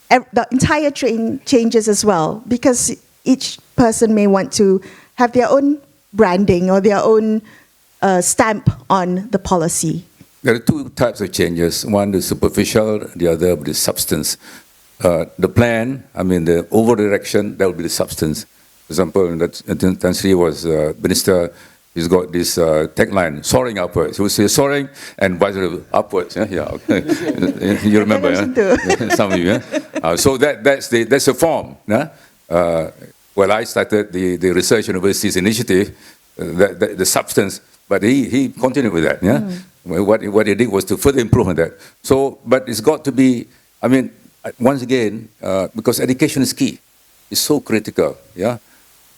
the entire train changes as well, because each person may want to have their own branding or their own stamp on the policy. There are 2 types of changes. One is superficial, the other is substance. The plan, I mean the overall direction, that will be the substance. For example, Tan Sri was minister, he's got this tagline, soaring upwards. He would say soaring and visor upwards. You remember, some of you. So that's a form. Well, I started the Research Universities Initiative, the substance, but he continued with that. What he did was to further improve on that. So, but it's got to be, I mean, once again, because education is key. It's so critical,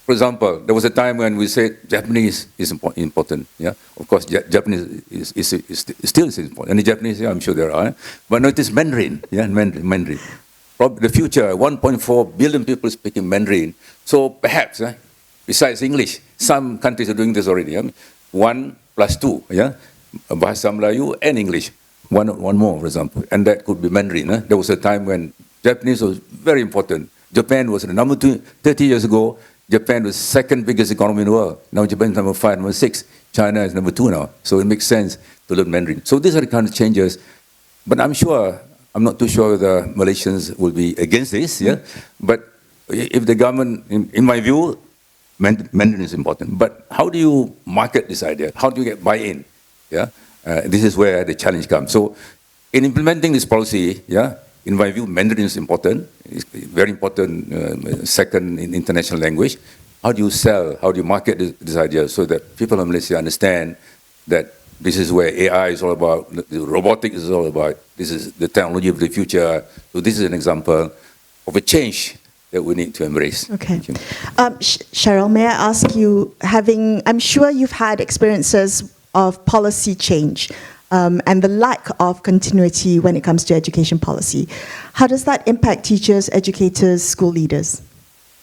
For example, there was a time when we said Japanese is important, Of course, Japanese is still important. And the Japanese, I'm sure there are. But no, it is Mandarin, Mandarin. The future, 1.4 billion people speaking Mandarin. So perhaps, besides English, some countries are doing this already. 1 + 2, Bahasa Melayu and English. One more, for example. And that could be Mandarin. There was a time when Japanese was very important. Japan was the number 2 30 years ago. Japan was second biggest economy in the world. Now Japan is number 5, number 6. China is number 2 now. So it makes sense to learn Mandarin. So these are the kind of changes. But I'm not too sure whether Malaysians will be against this, yeah? But if the government, in my view, Mandarin is important. But how do you market this idea? How do you get buy-in? Yeah? This is where the challenge comes. So in implementing this policy, yeah, in my view, Mandarin is important. It's very important, second in international language. How do you sell, how do you market this idea so that people in Malaysia understand that this is where AI is all about, robotics is all about, this is the technology of the future. So this is an example of a change that we need to embrace. Okay. Cheryl, may I ask you, I'm sure you've had experiences of policy change and the lack of continuity when it comes to education policy. How does that impact teachers, educators, school leaders?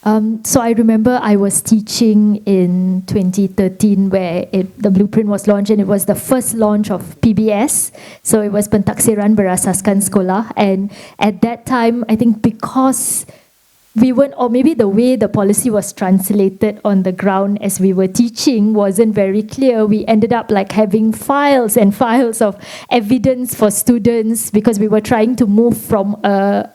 So I remember I was teaching in 2013 where the blueprint was launched, and it was the first launch of PBS. So it was Pentaksiran Berasaskan Sekolah. And at that time, I think because we weren't, or maybe the way the policy was translated on the ground as we were teaching wasn't very clear. We ended up like having files and files of evidence for students because we were trying to move from a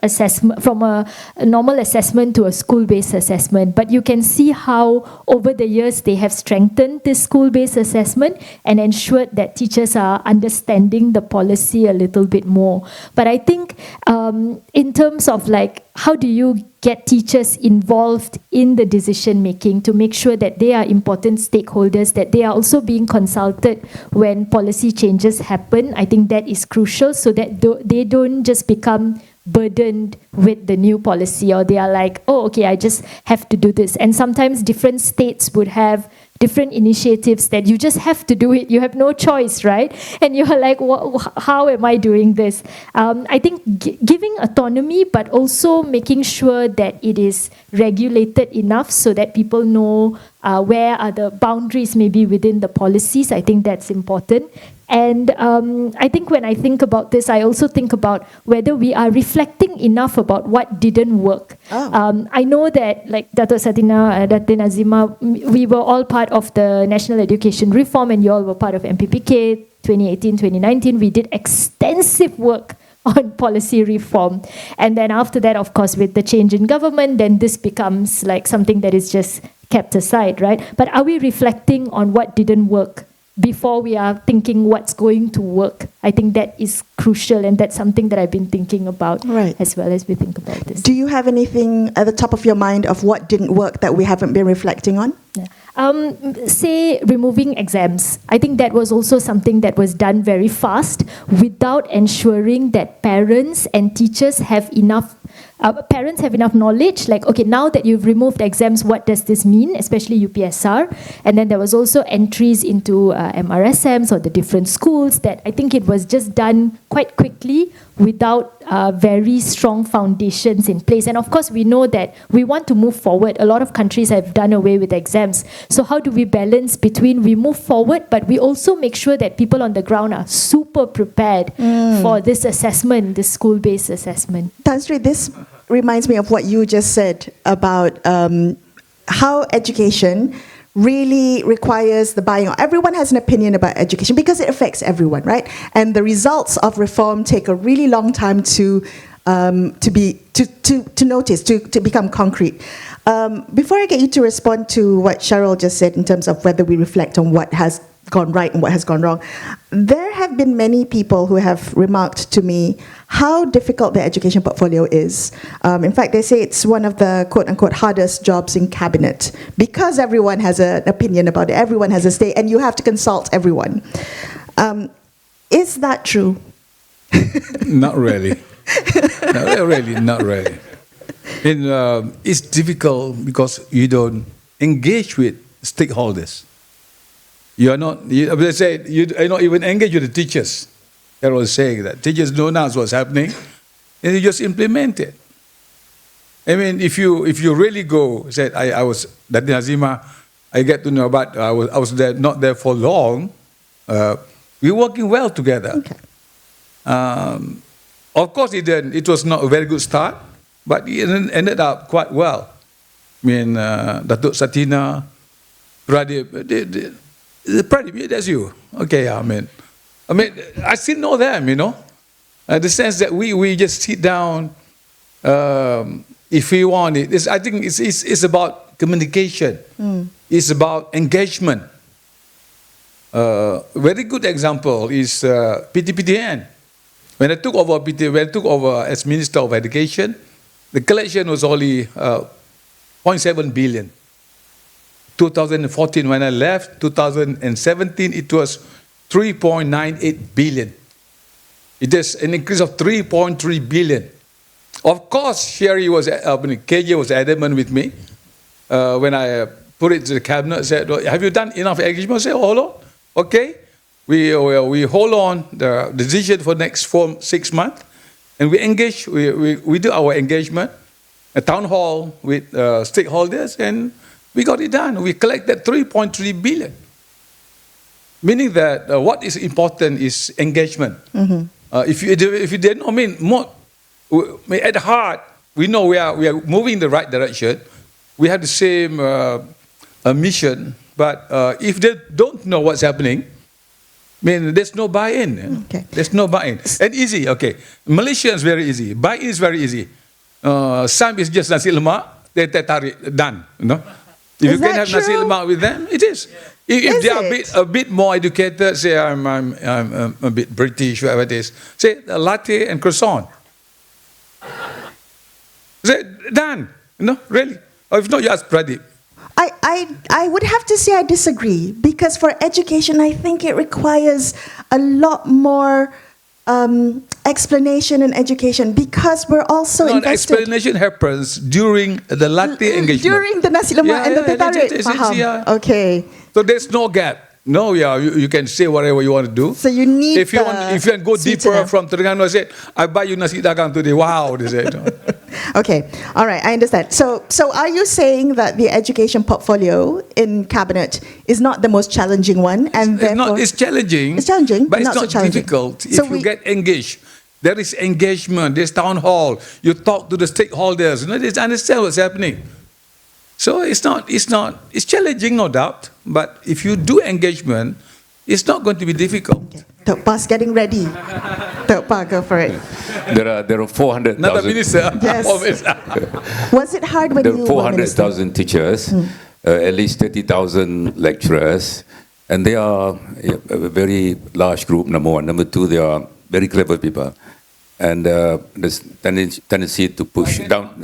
normal assessment to a school-based assessment. But you can see how over the years they have strengthened this school-based assessment and ensured that teachers are understanding the policy a little bit more. But I think in terms of like, how do you get teachers involved in the decision making to make sure that they are important stakeholders, that they are also being consulted when policy changes happen? I think that is crucial so that they don't just become burdened with the new policy, or they are like, oh, okay, I just have to do this. And sometimes different states would have different initiatives that you just have to do it. You have no choice, right? And you're like, how am I doing this? I think giving autonomy, but also making sure that it is regulated enough so that people know where are the boundaries maybe within the policies. I think that's important. And I think when I think about this, I also think about whether we are reflecting enough about what didn't work. Oh. I know that like Dato Satina, Datin Azima, we were all part of the National Education Reform, and you all were part of MPPK 2018-2019. We did extensive work on policy reform. And then after that, of course, with the change in government, then this becomes like something that is just kept aside, right? But are we reflecting on what didn't work before we are thinking what's going to work? I think that is crucial, and that's something that I've been thinking about as well as we think about this. Do you have anything at the top of your mind of what didn't work that we haven't been reflecting on? Yeah. Say removing exams. I think that was also something that was done very fast without ensuring that parents and teachers have enough knowledge, like, okay, now that you've removed exams, what does this mean, especially UPSR? And then there was also entries into MRSMs or the different schools that I think it was just done quite quickly without very strong foundations in place. And of course, we know that we want to move forward. A lot of countries have done away with exams. So how do we balance between we move forward, but we also make sure that people on the ground are super prepared for this assessment, this school-based assessment? Tan Sri, this reminds me of what you just said about how education really requires the buy-in. Everyone has an opinion about education because it affects everyone, right? And the results of reform take a really long time to notice, to become concrete. Before I get you to respond to what Cheryl just said in terms of whether we reflect on what has gone right and what has gone wrong, there have been many people who have remarked to me how difficult the education portfolio is. In fact, they say it's one of the quote-unquote hardest jobs in cabinet because everyone has an opinion about it, everyone has a say, and you have to consult everyone. Is that true? Not really. Not really. It's difficult because you don't engage with stakeholders. You are not, let's say, you are not even engaged with the teachers. Carol was saying that teachers don't know what's happening, and you just implement it. I mean, if you really go, said I was Datin Azima, I get to know about, I was there, not there for long. We're working well together. Okay. Of course, it was not a very good start, but it ended up quite well. Datuk Satina, Pradip, Pradip, that's you. Okay, I still know them, the sense that we just sit down, if we want it. I think it's about communication. It's about engagement. Very good example is PTPTN. When I took over as Minister of Education, the collection was only 0.7 billion. 2014, when I left, 2017, it was 3.98 billion. It is an increase of 3.3 billion. Of course, KJ was adamant with me when I put it to the cabinet. Said, well, "Have you done enough engagement?" I said, "Hold on, okay. We hold on the decision for next 6 months, and we engage. We do our engagement, a town hall with stakeholders, and we got it done. We collected 3.3 billion. Meaning that what is important is engagement. If you didn't, at heart, we know we are moving in the right direction. We have the same mission, but if they don't know what's happening, there's no buy-in. Okay. There's no buy-in. And easy, okay. Malaysia is very easy. Buy-in is very easy. Some is just nasi lemak, they tarik, done. If you can have nasi lemak with them, it is. If they are a bit more educated, say I'm a bit British, whatever it is, say a latte and croissant. Say done. Really. Or if not, you ask Pradeep. I would have to say I disagree, because for education, I think it requires a lot more explanation and education, because we're also invested. Explanation happens during the latte engagement. During the nasi lemak and the teh tarik. Faham. Okay. So there's no gap. No, you can say whatever you want to do. So you need if you want to go deeper from Terengganu, I said, I buy you nasi dagang today. Wow, they said. Okay, all right, I understand. So are you saying that the education portfolio in cabinet is not the most challenging one, and therefore it's challenging. It's challenging, but it's not so not challenging. difficult if you get engaged. There is engagement. There's town hall. You talk to the stakeholders. They understand what's happening. So it's challenging, no doubt. But if you do engagement, it's not going to be difficult. Okay. Tok Pa's getting ready. Tok Pa, go for it. There are 400,000. Another minister. Yes. Was it hard when There you are were minister? 400,000 teachers, at least 30,000 lecturers, and they are a very large group, number one. Number two, they are very clever people. And there's tendency to push down.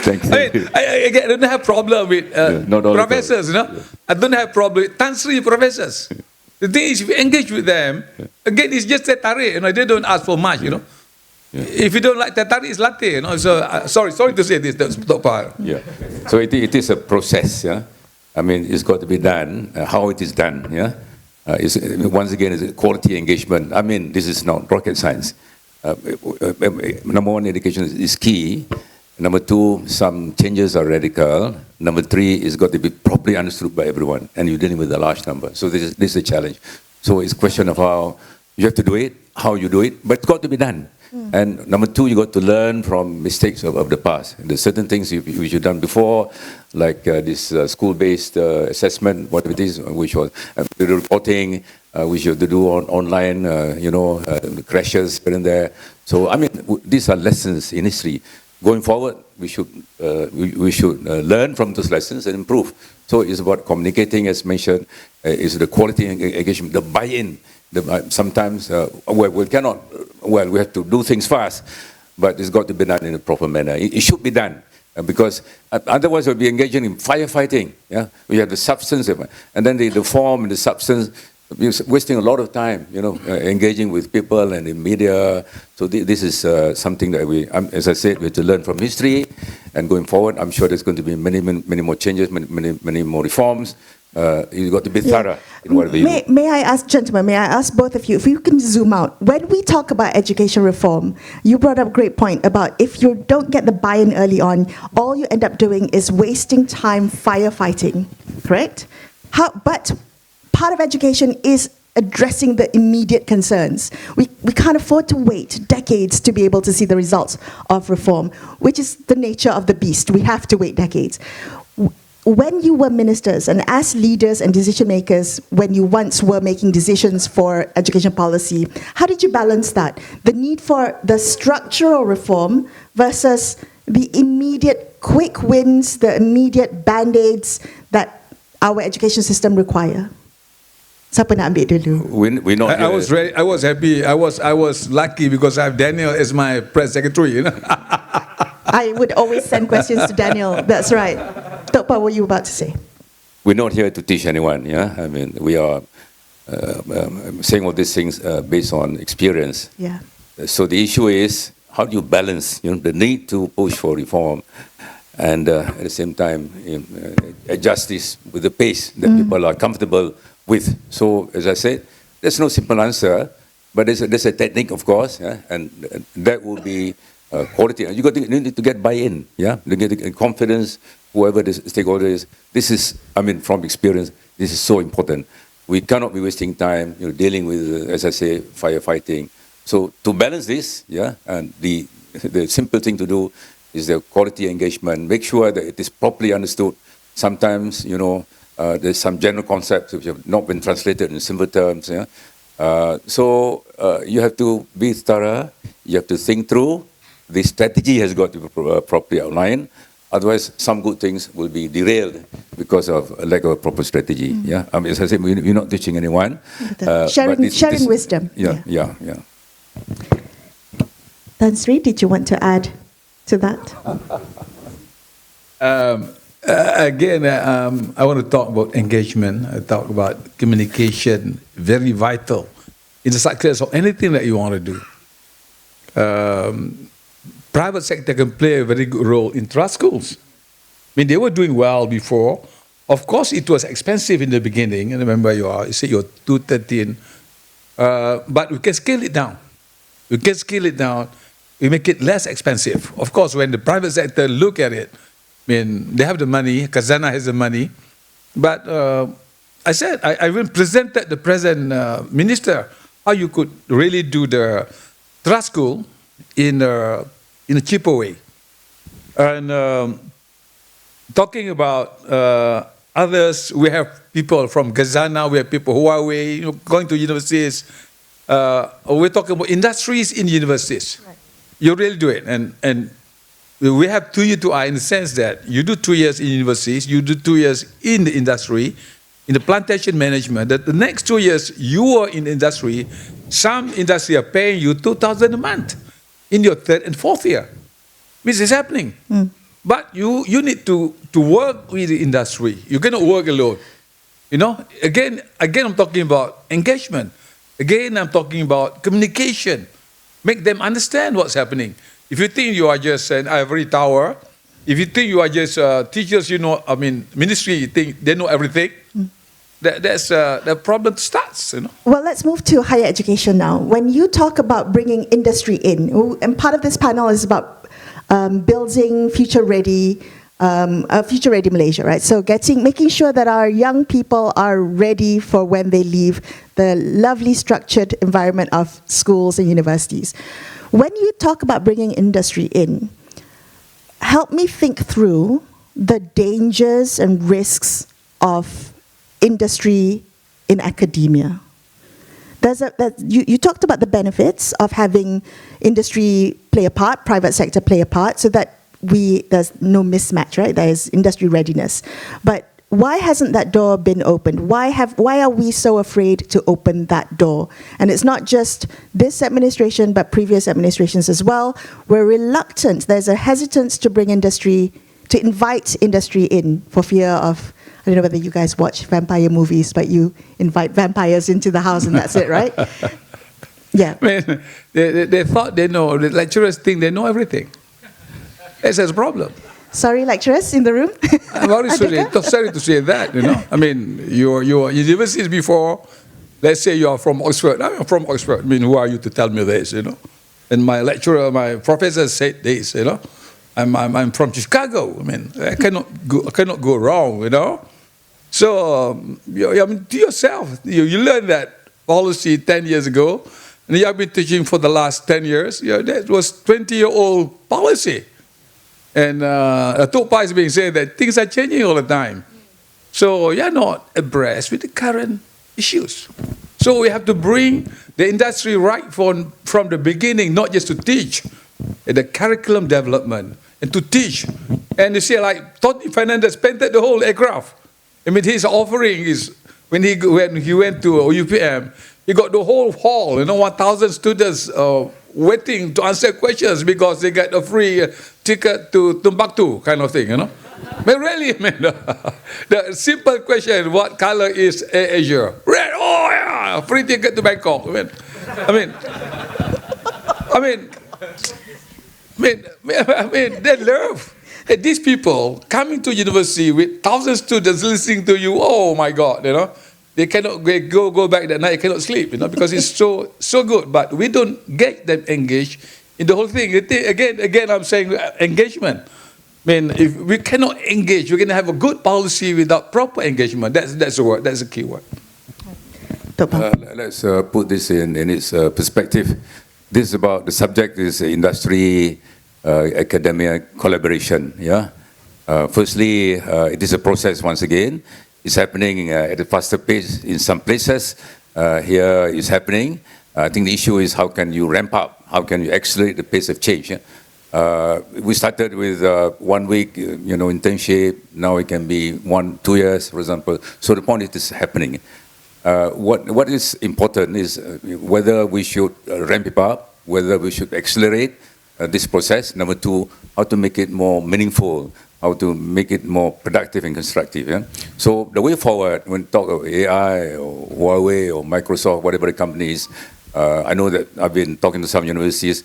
Thank you. I don't have problem with professors, I don't have problem with Tan Sri professors. The thing is, if you engage with them, again, it's just teh tarik. They don't ask for much, If you don't like teh tarik, it's latte, So sorry to say this, Dr. Pa. Yeah. So it is a process, yeah. It's got to be done. How it is done, yeah. Once again, it's quality engagement. This is not rocket science. Number one, education is key. Number two, some changes are radical. Number three, it's got to be properly understood by everyone, and you're dealing with a large number. So this is a challenge. So it's a question of how you have to do it, how you do it, but it's got to be done. And number two, you got to learn from mistakes of the past. There's certain things we should have done before, like this school-based assessment, whatever it is, which was the reporting, we should do online, crashes here and there. So these are lessons in history. Going forward, we should learn from those lessons and improve. So it's about communicating, as mentioned, is the quality engagement, the buy-in. Sometimes we have to do things fast, but it's got to be done in a proper manner. It should be done, because otherwise we'll be engaging in firefighting. Yeah, we have the substance, and then the form and the substance. We're wasting a lot of time, engaging with people and in media. So this is something that as I said, we have to learn from history, and going forward, I'm sure there's going to be many more changes, many more reforms. You've got to be thorough in whatever you do. May I ask, gentlemen, may I ask both of you, if you can zoom out. When we talk about education reform, you brought up a great point about if you don't get the buy-in early on, all you end up doing is wasting time firefighting, correct? But part of education is addressing the immediate concerns. We can't afford to wait decades to be able to see the results of reform, which is the nature of the beast. We have to wait decades. When you were ministers and as leaders and decision makers, when you once were making decisions for education policy, how did you balance that? The need for the structural reform versus the immediate quick wins, the immediate band-aids that our education system require? Siapa nak ambil dulu? We're not. I was ready. I was happy. I was lucky because I have Daniel as my press secretary. You know. I would always send questions to Daniel. That's right. Tok Pa, what were you about to say? We're not here to teach anyone. Yeah, I mean, we are saying all these things based on experience. Yeah. So the issue is how do you balance, the need to push for reform, and at the same time adjust this with the pace that people are comfortable with. So as I said, there's no simple answer, but there's a technique, of course, yeah? And that will be quality. You need to get buy-in, yeah, to get confidence. Whoever the stakeholder is, this is, I mean, from experience, this is so important. We cannot be wasting time, dealing with, as I say, firefighting. So to balance this, yeah, and the simple thing to do is the quality engagement. Make sure that it is properly understood. Sometimes, there's some general concepts which have not been translated in simple terms. Yeah? So you have to be thorough. You have to think through. The strategy has got to be properly outlined. Otherwise, some good things will be derailed because of a lack of a proper strategy. Yeah, I mean, as I said, we're not teaching anyone. Sharing wisdom. Yeah. Tan Sri, did you want to add to that? Again, I want to talk about engagement. I talk about communication, very vital in the success of anything that you want to do. Private sector can play a very good role in trust schools. I mean, they were doing well before. Of course, it was expensive in the beginning. I remember you said you're 213. But we can scale it down. We can scale it down. We make it less expensive. Of course, when the private sector look at it, I mean, they have the money, Khazanah has the money. But I said, I even presented the present minister how you could really do the trust school in a cheaper way. And talking about others, we have people from Khazanah, we have people Huawei, going to universities. We're talking about industries in universities. Right. You really do it. And we have 2 year to eye in the sense that you do 2 years in universities, you do 2 years in the industry, in the plantation management, that the next 2 years you are in the industry, some industry are paying you 2,000 a month in your 3rd and 4th year. Which is happening. But you need to work with the industry. You cannot work alone. Again, I'm talking about engagement. Again, I'm talking about communication. Make them understand what's happening. If you think you are just an ivory tower, if you think you are just teachers, ministry, you think they know everything, that's the problem starts. Well, let's move to higher education now. When you talk about bringing industry in, and part of this panel is about building future-ready Malaysia, right? So making sure that our young people are ready for when they leave the lovely structured environment of schools and universities. When you talk about bringing industry in, help me think through the dangers and risks of industry in academia. You talked about the benefits of having industry play a part, private sector play a part, so that there's no mismatch, right? There is industry readiness. But why hasn't that door been opened? Why are we so afraid to open that door? And it's not just this administration, but previous administrations as well. We're reluctant. There's a hesitance to invite industry in for fear of, I don't know whether you guys watch vampire movies, but you invite vampires into the house and that's it, right? Yeah. They thought they know. The lecturers think they know everything. That's a problem. Sorry, lecturers in the room? I'm very sorry to say that, your universities before, let's say you are from Oxford. I'm from Oxford. Who are you to tell me this, And my lecturer, my professor said this, I'm from Chicago. I cannot go wrong, So, to yourself, you learn that, policy 10 years ago, and you have been teaching for the last 10 years. Yeah, that was 20-year-old policy. And Dato' Pa is being said that things are changing all the time. So you're not abreast with the current issues. So we have to bring the industry right from the beginning, not just to teach, the curriculum development, and to teach. And you see, like, Tan Sri Fernandez painted the whole aircraft. I mean, his offering is, when he went to UPM, he got the whole hall, 1,000 students waiting to answer questions because they get a free ticket to Timbuktu kind of thing, But really, the simple question, what color is Asia? Red, oh yeah, free ticket to Bangkok. I mean, they love. And these people coming to university with 1,000 students listening to you, oh my God, they cannot go back that night, cannot sleep, because it's so good. But we don't get them engaged in the whole thing. Again, I'm saying engagement. I mean, if we cannot engage, we're going to have a good policy without proper engagement. That's the word. That's the key word. Let's put this in its perspective. This is about the subject is industry, academia collaboration. Yeah. Firstly, it is a process once again. It's happening at a faster pace in some places. Here it's happening. I think the issue is how can you ramp up? How can you accelerate the pace of change? Yeah? We started with 1 week, internship. Now it can be 1-2 years, for example. So the point is this is happening. What is important is whether we should ramp it up, whether we should accelerate this process. Number two, how to make it more meaningful, how to make it more productive and constructive. Yeah? So the way forward, when we talk of AI or Huawei or Microsoft, whatever the company is, I know that I've been talking to some universities.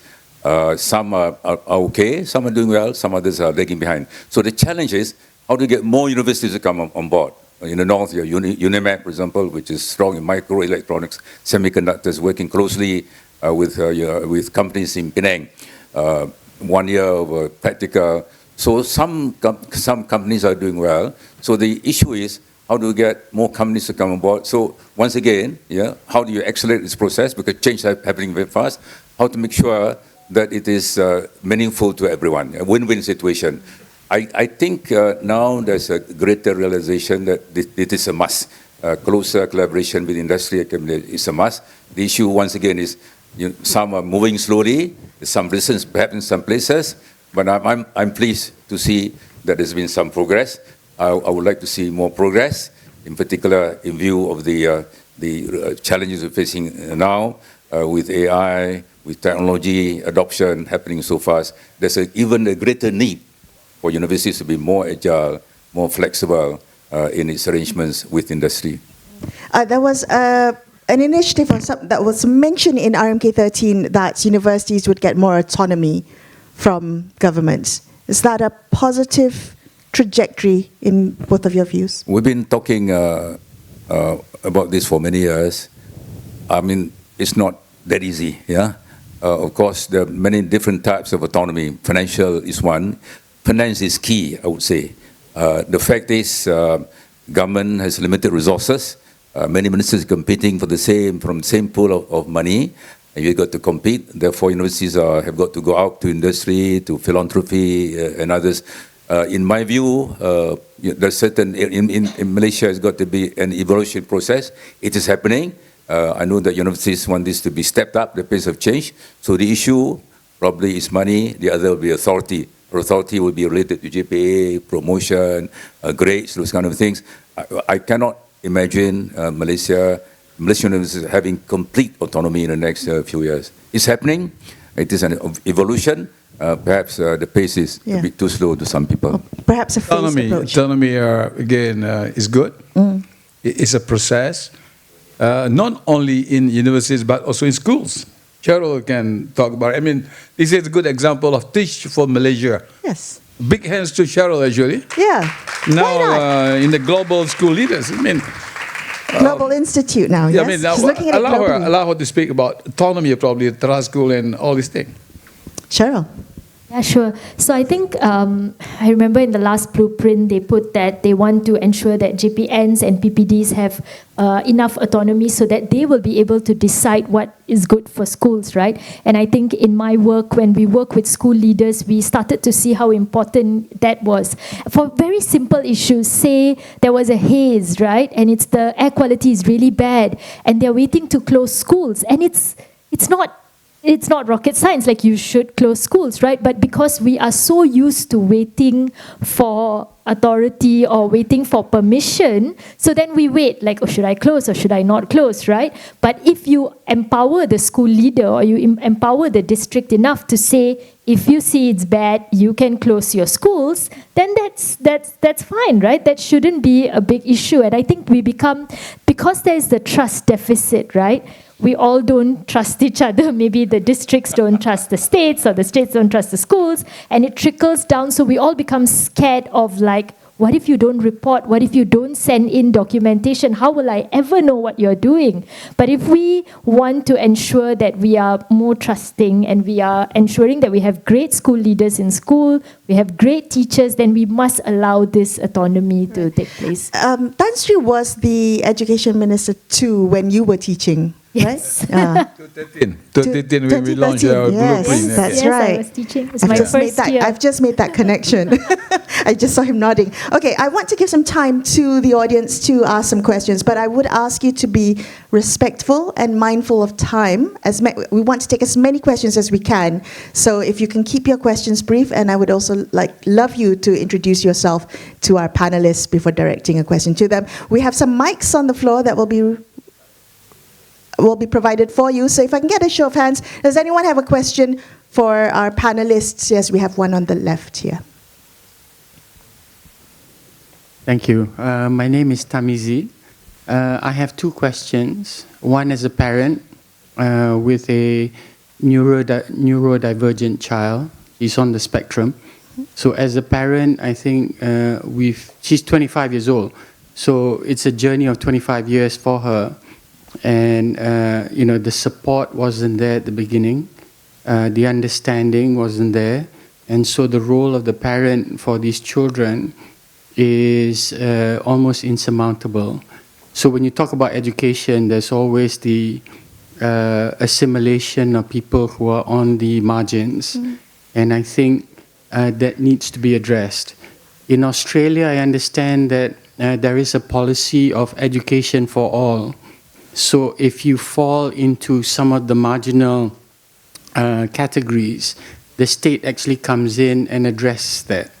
Some are okay, some are doing well, some others are lagging behind. So the challenge is how to get more universities to come on board. In the north, you have UNIMAC, for example, which is strong in microelectronics, semiconductors, working closely with companies in Penang. 1 year of practical. So some companies are doing well. So the issue is how do we get more companies to come on board? So once again, how do you accelerate this process? Because change is happening very fast. How to make sure that it is meaningful to everyone, a win-win situation. I think now there's a greater realization that it is a must. Closer collaboration with industry is a must. The issue, once again, is some are moving slowly, some reasons perhaps in some places, but I'm pleased to see that there's been some progress. I would like to see more progress, in particular in view of the challenges we're facing now with AI, with technology adoption happening so fast. There's even a greater need for universities to be more agile, more flexible in its arrangements with industry. There was an initiative that was mentioned in RMK-13 that universities would get more autonomy from governments. Is that a positive trajectory in both of your views? We've been talking about this for many years. I mean, it's not that easy, yeah? Of course, there are many different types of autonomy. Financial is one. Finance is key, I would say. The fact is, government has limited resources. Many ministers competing from the same pool of money. And you've got to compete. Therefore, universities have got to go out to industry, to philanthropy, and others. In my view, there's certain in Malaysia has got to be an evolution process. It is happening. I know that universities want this to be stepped up, the pace of change. So the issue probably is money. The other will be authority. Authority will be related to GPA, promotion, grades, those kind of things. I cannot imagine Malaysian universities having complete autonomy in the next few years. It's happening. It is an evolution. Perhaps the pace is a bit too slow to some people. Or perhaps a phased approach. Autonomy, again, is good. It's a process, not only in universities, but also in schools. Cheryl can talk about it. I mean, this is a good example of Teach for Malaysia. Yes. Big hands to Cheryl, actually. Yeah. Now, in the global school leaders, I mean... Global Institute now, yes? I mean, now, She's looking at allow her to speak about autonomy, probably, trust school and all these things. Cheryl. Yeah, sure. So I think I remember in the last blueprint they put that they want to ensure that JPNs and PPDs have enough autonomy so that they will be able to decide what is good for schools, right? And I think in my work, when we work with school leaders, we started to see how important that was. For very simple issues, say there was a haze, right? And it's the air quality is really bad and they're waiting to close schools. And it's not rocket science, like you should close schools, right? But because we are so used to waiting for authority or waiting for permission, so then we wait, like, oh, should I close or should I not close, right? But if you empower the school leader or you empower the district enough to say, if you see it's bad, you can close your schools, then that's fine, right? That shouldn't be a big issue. And I think we become, because there's the trust deficit, right? We all don't trust each other. Maybe the districts don't trust the states or the states don't trust the schools, and it trickles down. So we all become scared of, like, what if you don't report? What if you don't send in documentation? How will I ever know what you're doing? But if we want to ensure that we are more trusting and we are ensuring that we have great school leaders in school, we have great teachers, then we must allow this autonomy to take place. Tan Sri was the education minister too when you were teaching. Yes. Right? 2013 when we launched our yes, blueprint. that's Yes, right. I was teaching. It's my first year. I've just made that connection. I just saw him nodding. Okay, I want to give some time to the audience to ask some questions, but I would ask you to be respectful and mindful of time. We want to take as many questions as we can. So if you can keep your questions brief, and I would also love you to introduce yourself to our panelists before directing a question to them. We have some mics on the floor that will be provided for you. So if I can get a show of hands, does anyone have a question for our panelists? Yes, we have one on the left here. Thank you. My name is Tamizi. I have two questions. One as a parent with a neurodivergent child. He's on the spectrum. So as a parent, I think she's 25 years old. So it's a journey of 25 years for her. And, the support wasn't there at the beginning. The understanding wasn't there. And so the role of the parent for these children is almost insurmountable. So when you talk about education, there's always the assimilation of people who are on the margins. And I think that needs to be addressed. In Australia, I understand that there is a policy of education for all. So if you fall into some of the marginal categories, the state actually comes in and addresses that.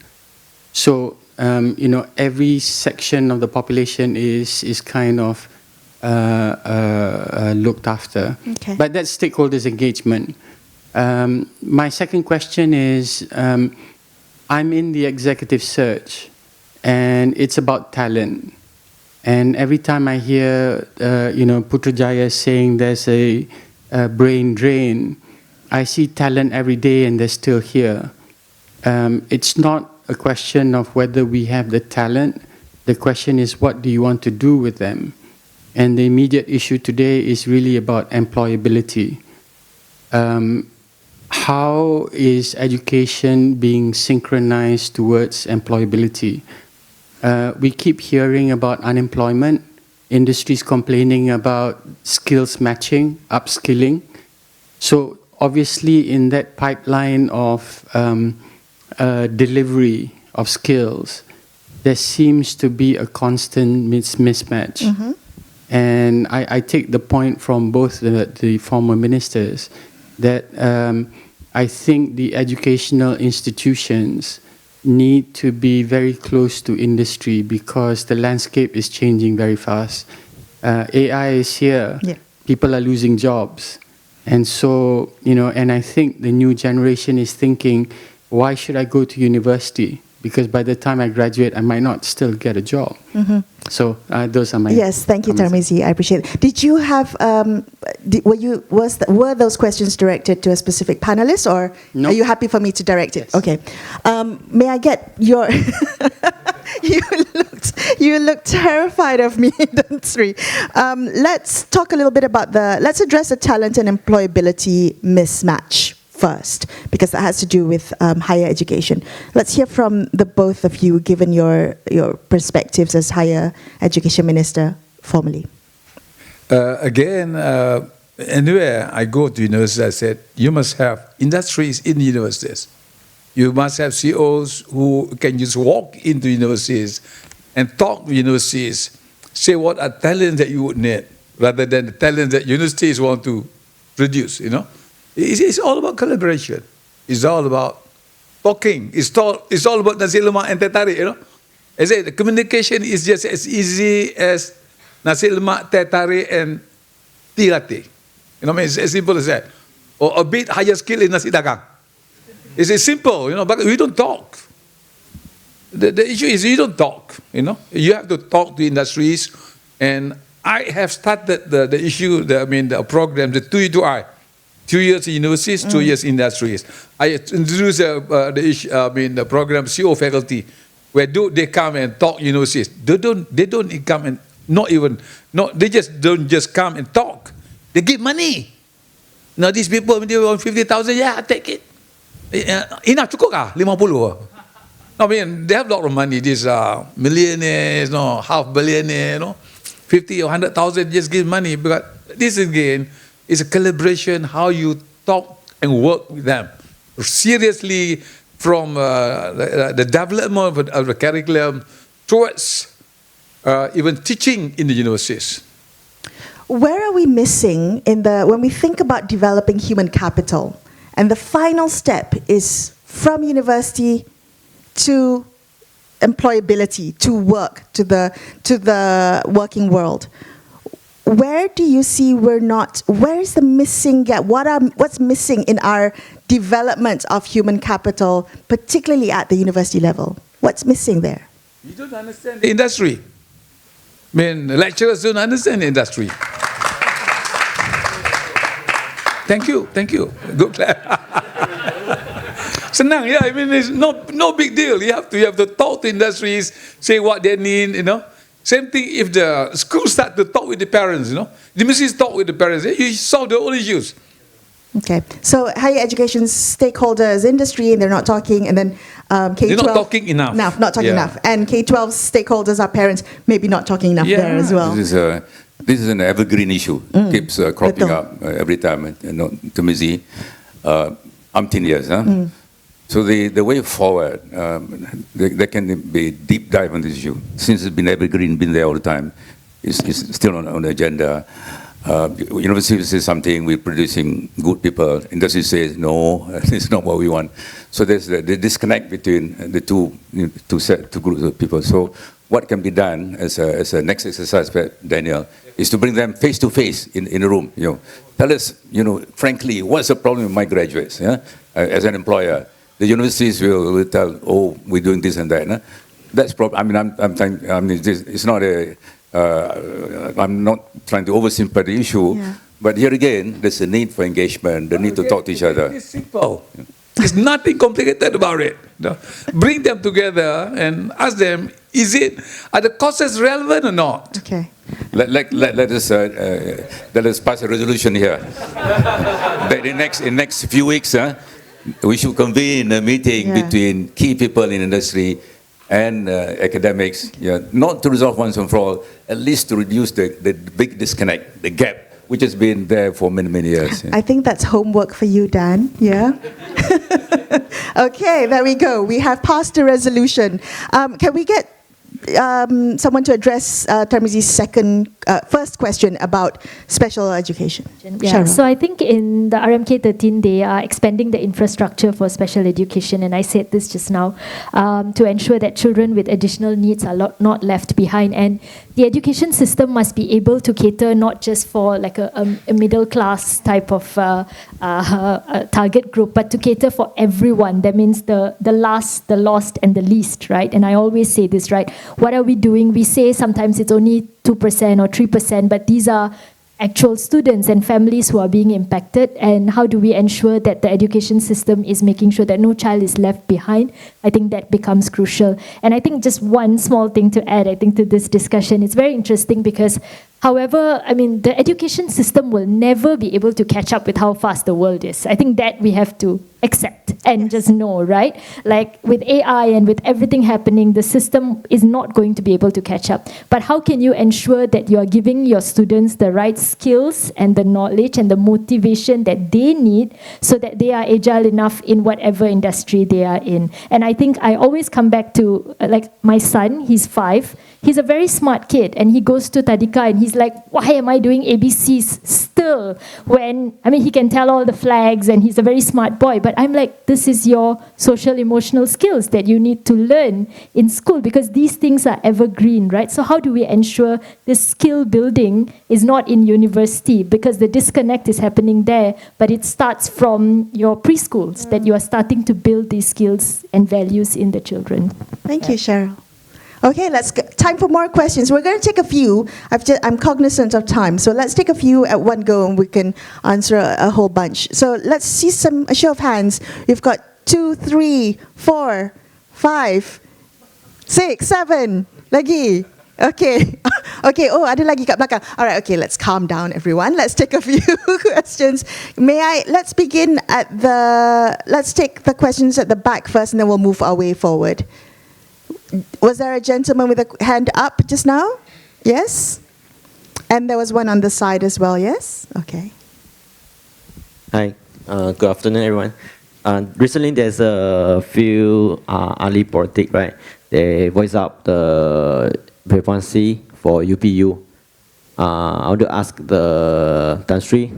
So, every section of the population is kind of looked after. Okay. But that's stakeholders' engagement. My second question is, I'm in the executive search, and it's about talent. And every time I hear, Putrajaya saying there's a brain drain, I see talent every day and they're still here. It's not a question of whether we have the talent. The question is, what do you want to do with them? And the immediate issue today is really about employability. How is education being synchronized towards employability? We keep hearing about unemployment, industries complaining about skills matching, upskilling. So obviously in that pipeline of delivery of skills, there seems to be a constant mismatch. Mm-hmm. And I take the point from both the former ministers that I think the educational institutions need to be very close to industry because the landscape is changing very fast. AI is here. Yeah. People are losing jobs. And so, and I think the new generation is thinking, why should I go to university? Because by the time I graduate, I might not still get a job. Mm-hmm. So those are my Yes, thank you, Tarmizi. I appreciate it. Did you have, were those questions directed to a specific panelist, or no. Are you happy for me to direct it? Yes. Okay. May I get your... You looked terrified of me, Tan Sri. Let's talk a little bit about let's address the talent and employability mismatch first, because that has to do with higher education. Let's hear from the both of you, given your perspectives as Higher Education Minister formerly. Anywhere I go to university, I said, you must have industries in universities. You must have CEOs who can just walk into universities and talk to universities, say what are talents that you would need, rather than the talents that universities want to produce, you know. It's all about collaboration. It's all about talking. It's all about nasi lemak and teh tarik, you know. I say the communication is just as easy as nasi lemak, teh tarik, and tea latte. You know, I mean, it's as simple as that. Or a bit higher skill in nasi dagang. It's simple, you know, but we don't talk. The issue is you don't talk, you know. You have to talk to industries, and I have started the issue, the program, the 2E2I, 2 years in universities, 2 years in industries. I introduced the program CO faculty, where they come and talk universities. They don't come and they just don't just come and talk. They give money. Now these people, when they want 50,000, yeah, take it. Enough cukup kah? 50. I mean, they have a lot of money. These millionaires, half billionaire, 50 or 100,000 just give money. But this again is a collaboration, how you talk and work with them. Seriously, from the development of the curriculum towards even teaching in the universities. Where are we missing when we think about developing human capital? And the final step is from university to employability, to work, to the working world. Where do you see where is the missing gap? What's missing in our development of human capital, particularly at the university level? What's missing there? You don't understand the industry. I mean, lecturers don't understand the industry. Thank you. Good clap. Senang, yeah. I mean, it's no big deal. You have to talk to industries, say what they need, you know. Same thing if the schools start to talk with the parents, you know. The ministries talk with the parents. You solve the whole issues. Okay. So higher education stakeholders, industry, and they're not talking, and then K-12. They're not talking enough. Not talking enough. And K-12 stakeholders, our parents, maybe not talking enough there as well. This is an evergreen issue. Keeps cropping up every time. To me, umpteen years. So the way forward, there can be deep dive on this issue. Since it's been evergreen, been there all the time, it's still on the agenda. University says something, we're producing good people. Industry says, no, it's not what we want. So there's the disconnect between the two groups of people. So what can be done as a next exercise, Daniel, is to bring them face to face in a room. Tell us, frankly, what's the problem with my graduates? As an employer, the universities will tell, oh, we're doing this and that. That's problem. It's not I'm not trying to oversimplify the issue, but here again, there's a need for engagement, the need to talk to each other. It's simple. There's nothing complicated about it. Bring them together and ask them, are the courses relevant or not? Okay. Let us pass a resolution here. That in next few weeks, we should convene a meeting between key people in industry and academics, not to resolve once and for all, at least to reduce the big disconnect, the gap, which has been there for many, many years. I think that's homework for you, Dan. Yeah? Okay, there we go. We have passed a resolution. Can we get someone to address Tarmizi's first question about special education? Yeah, so I think in the RMK-13, they are expanding the infrastructure for special education, and I said this just now, to ensure that children with additional needs are not left behind. And the education system must be able to cater not just for like a middle class type of target group, but to cater for everyone. That means the last, the lost, and the least, right? And I always say this, right? What are we doing? We say sometimes it's only 2% or 3%, but these are actual students and families who are being impacted. And how do we ensure that the education system is making sure that no child is left behind? I think that becomes crucial. And I think just one small thing to add, I think, to this discussion, it's very interesting because However, I mean, the education system will never be able to catch up with how fast the world is. I think that we have to accept and just know, right? Like with AI and with everything happening, the system is not going to be able to catch up. But how can you ensure that you are giving your students the right skills and the knowledge and the motivation that they need so that they are agile enough in whatever industry they are in? And I think I always come back to, like my son, he's 5. He's a very smart kid, and he goes to Tadika and he's like, why am I doing ABCs still? When, I mean, he can tell all the flags and he's a very smart boy, but I'm like, this is your social emotional skills that you need to learn in school because these things are evergreen, right? So how do we ensure this skill building is not in university because the disconnect is happening there, but it starts from your preschools, that you are starting to build these skills and values in the children. Thank you, Cheryl. Okay, let's go. Time for more questions. We're going to take a few. I'm cognizant of time, so let's take a few at one go, and we can answer a whole bunch. So let's see a show of hands. You've got 2, 3, 4, 5, 6, 7. Lagi. Okay. Okay. Oh, ada lagi kat belakang. All right. Okay. Let's calm down, everyone. Let's take a few questions. Let's begin let's take the questions at the back first, and then we'll move our way forward. Was there a gentleman with a hand up just now? Yes? And there was one on the side as well, yes? Okay. Hi, good afternoon, everyone. Recently, there's a few ASLI politics, right? They voice up the frequency for UPU. I want to ask the Tan Sri,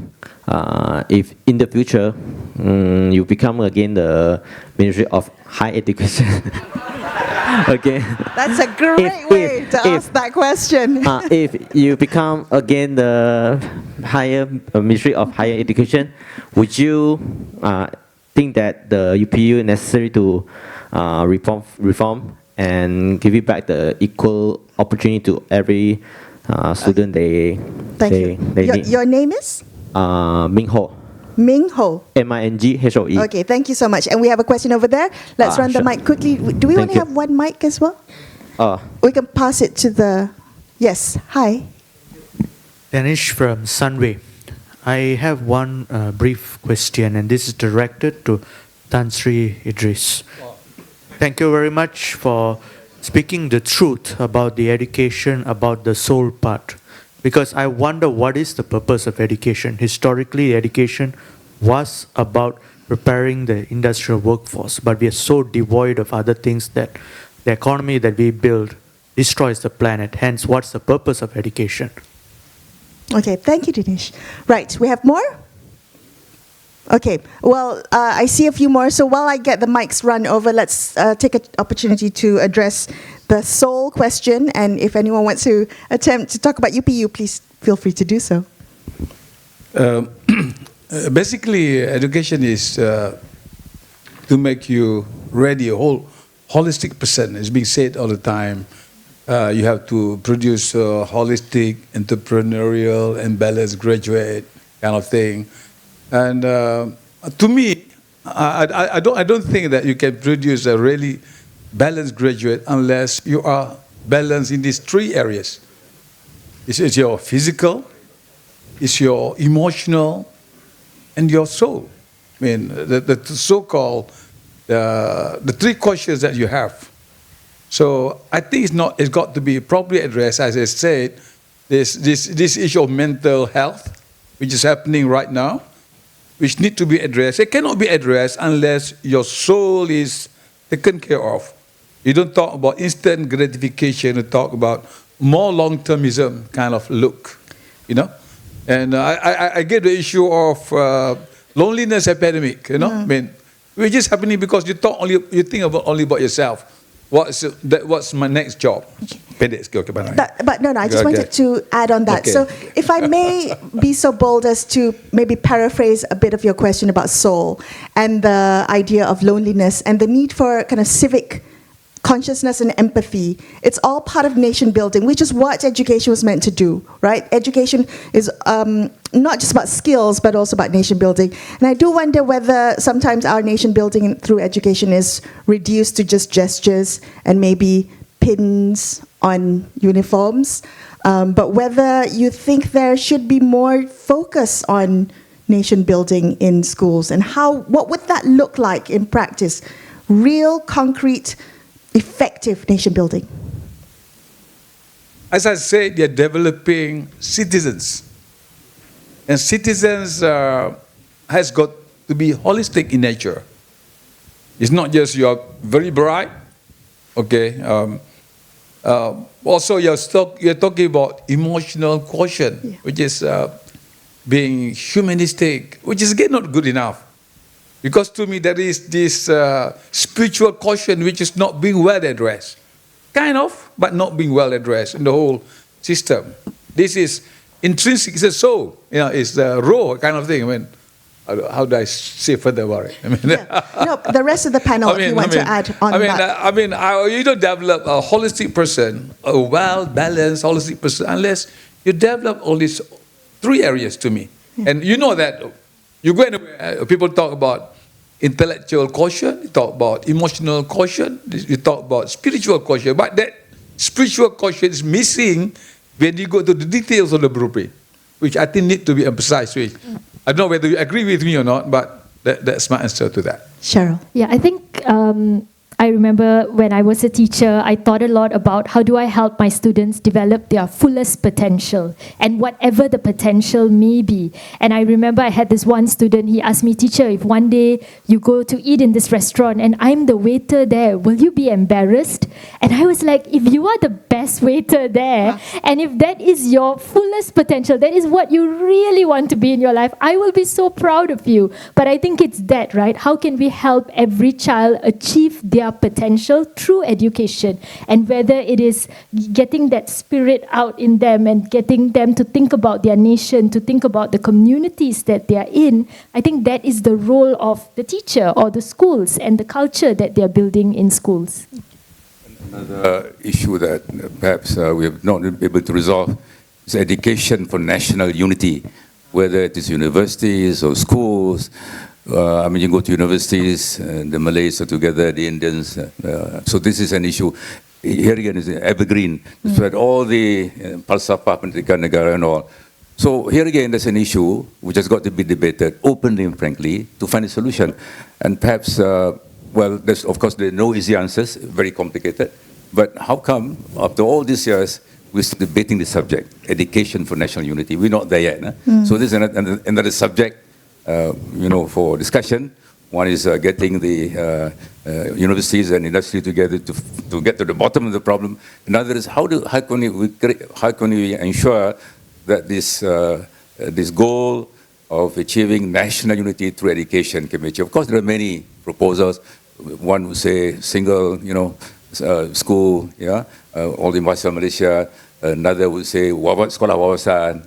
if in the future you become again the Ministry of Higher Education. Okay. That's a great way to ask that question. If you become again the Ministry of Higher Education, would you think that the UPU necessary to reform and give it back the equal opportunity to every student they need? Your name is? Ming Ho. Ming Ho. Minghoe. Okay, thank you so much. And we have a question over there. Let's run the mic quickly. Do we only have one mic as well? We can pass it to the... Yes, hi. Danish from Sunway. I have one brief question, and this is directed to Tan Sri Idris. Thank you very much for speaking the truth about the education, about the soul part. Because I wonder what is the purpose of education. Historically, education was about preparing the industrial workforce, but we are so devoid of other things that the economy that we build destroys the planet. Hence, what's the purpose of education? Okay, thank you, Dinesh. Right, we have more? Okay, well, I see a few more. So while I get the mics run over, let's take an opportunity to address the sole question. And if anyone wants to attempt to talk about UPU, please feel free to do so. Basically, education is to make you ready, a whole holistic person. It's being said all the time. You have to produce a holistic, entrepreneurial, and balanced graduate kind of thing. And to me, I don't think that you can produce a really balanced graduate unless you are balanced in these 3 areas. It's your physical, it's your emotional, and your soul. I mean, the so-called the 3 questions that you have. So I think it's got to be properly addressed. As I said, this issue of mental health, which is happening right now, which need to be addressed. It cannot be addressed unless your soul is taken care of. You don't talk about instant gratification. You talk about more long-termism kind of look, you know. And I get the issue of loneliness epidemic. You know, I mean, which is happening because you think only about yourself. What's my next job? But no, I just wanted to add on that. Okay. So if I may be so bold as to maybe paraphrase a bit of your question about soul and the idea of loneliness and the need for kind of civic consciousness and empathy. It's all part of nation building, which is what education was meant to do, right? Education is not just about skills, but also about nation building. And I do wonder whether sometimes our nation building through education is reduced to just gestures and maybe pins on uniforms, but whether you think there should be more focus on nation building in schools, and what would that look like in practice? Real, concrete, effective nation building. As I said, they're developing citizens. And citizens has got to be holistic in nature. It's not just you're very bright, okay. Also, you're talking about emotional quotient, which is being humanistic, which is again not good enough. Because to me, there is this spiritual quotient which is not being well addressed. Kind of, but not being well addressed in the whole system. This is intrinsic, it's a soul, it's the raw kind of thing. I mean, how do I say further about it? I mean, no, the rest of the panel, if you want to add on that. You don't develop a holistic person, a well-balanced holistic person, unless you develop all these three areas to me. And you know that you go anywhere, people talk about intellectual quotient, you talk about emotional quotient, you talk about spiritual quotient, but that spiritual quotient is missing when you go to the details of the blueprint, which I think need to be emphasized with. I don't know whether you agree with me or not, but that's my answer to that. Cheryl. Yeah, I think I remember when I was a teacher, I thought a lot about how do I help my students develop their fullest potential and whatever the potential may be. And I remember I had this one student, he asked me, teacher, if one day you go to eat in this restaurant and I'm the waiter there, will you be embarrassed? And I was like, if you are the best waiter there, and if that is your fullest potential, that is what you really want to be in your life, I will be so proud of you. But I think it's that, right? How can we help every child achieve their potential through education, and whether it is getting that spirit out in them and getting them to think about their nation, to think about the communities that they are in, I think that is the role of the teacher or the schools and the culture that they are building in schools. Another issue that perhaps we have not been able to resolve is education for national unity, whether it is universities or schools. You go to universities, the Malays are together, the Indians. So this is an issue. Here again is evergreen. Spread all the falsafah pendidikan negara and all. So here again, there's an issue which has got to be debated openly and frankly to find a solution. And perhaps, there's, of course, there are no easy answers, very complicated. But how come, after all these years, we're still debating the subject, education for national unity? We're not there yet. So this is another subject for discussion. One is getting the universities and industry together to get to the bottom of the problem. Another is how can we ensure that this goal of achieving national unity through education can be achieved. Of course, there are many proposals. One would say single, school, all in Malaysia. Another would say sekolah wawasan.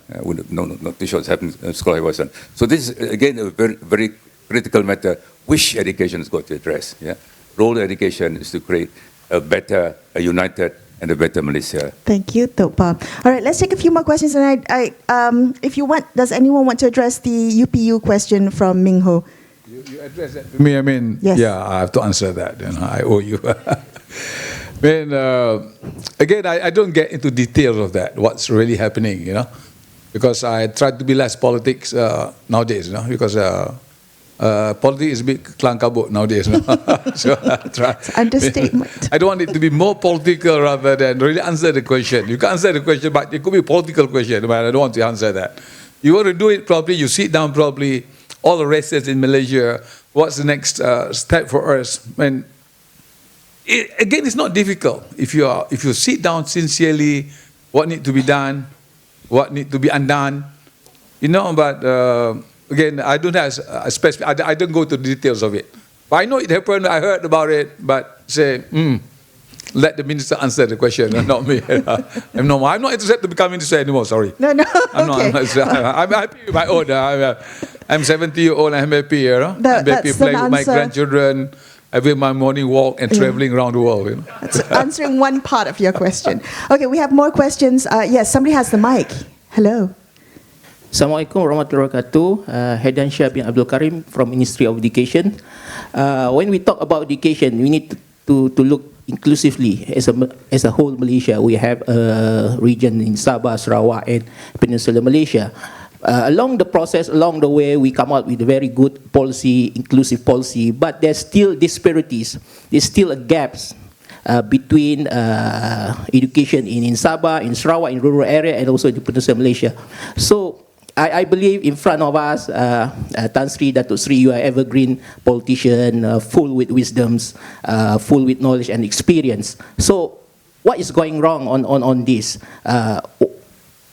Not too sure what's happening sekolah wawasan. So this is again a very, very critical matter which education has got to address. Role of education is to create a better, a united and a better Malaysia. Thank you, Topa. All right, let's take a few more questions. And if you want, does anyone want to address the UPU question from Ming Ho? You address that to me. Yes. Yeah, I have to answer that. I owe you. Again, I don't get into details of that, what's really happening, because I try to be less politics nowadays, because politics is a bit kelang kabut nowadays. So I try. Understatement. I don't want it to be more political rather than really answer the question. You can answer the question, but it could be a political question. I don't want to answer that. You want to do it properly, you sit down properly, all the races in Malaysia, what's the next step for us? Again, it's not difficult. If you sit down sincerely, what needs to be done, what needs to be undone, but again, I don't have a specific, I don't go to the details of it. But I know it happened, I heard about it, but say, let the minister answer the question, not me. I'm not interested to become minister anymore, sorry. No, I'm happy with my own. I'm 70-year-old, I'm happy, I'm happy playing with my grandchildren, having my morning walk and traveling around the world. That's answering one part of your question. Okay, we have more questions. Yes, somebody has the mic. Hello. Assalamualaikum warahmatullahi wabarakatuh. Haidan Shah bin Abdul Karim from Ministry of Education. When we talk about education, we need to look inclusively as a whole Malaysia. We have a region in Sabah, Sarawak, and Peninsular Malaysia. Along the process, along the way, we come out with a very good policy, inclusive policy, but there's still disparities. There's still gaps between education in Sabah, in Sarawak, in rural area, and also in Peninsular Malaysia. So I believe in front of us, Tan Sri, Dato Sri, you are evergreen politician, full with wisdoms, full with knowledge and experience. So what is going wrong on this?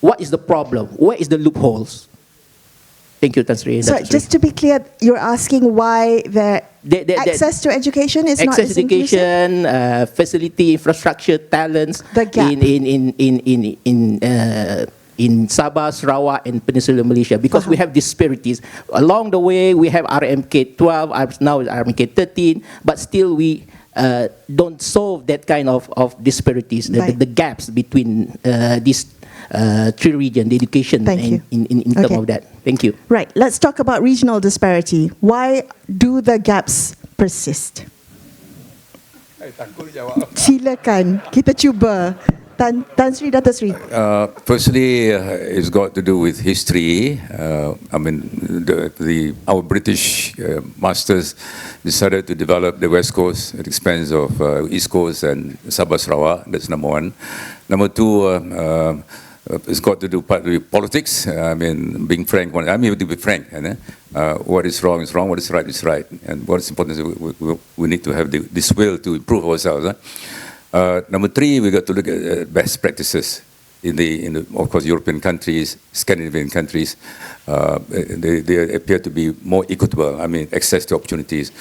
What is the problem? Where is the loopholes? Thank you, Tan Sri. So just to be clear, you're asking why the access to education is not as inclusive? Access to education, facility, infrastructure, talents The gap. in Sabah, Sarawak, and Peninsular Malaysia, because we have disparities. Along the way, we have RMK-12, now it's RMK-13, but still we don't solve that kind of disparities, the gaps between these three regions, the education in terms of that. Thank you. Right, let's talk about regional disparity. Why do the gaps persist? Silakan, kita cuba. Tan Sri, Dato Sri. Firstly, it's got to do with history. Our British masters decided to develop the West Coast at the expense of East Coast and Sabah Sarawak. That's number one. Number two, it's got to do partly with politics. Being frank, I'm here to be frank. What is wrong is wrong, what is right is right. And what is important is we need to have this will to improve ourselves. Number three, we got to look at best practices in the of course, European countries, Scandinavian countries. They appear to be more equitable. Access to opportunities.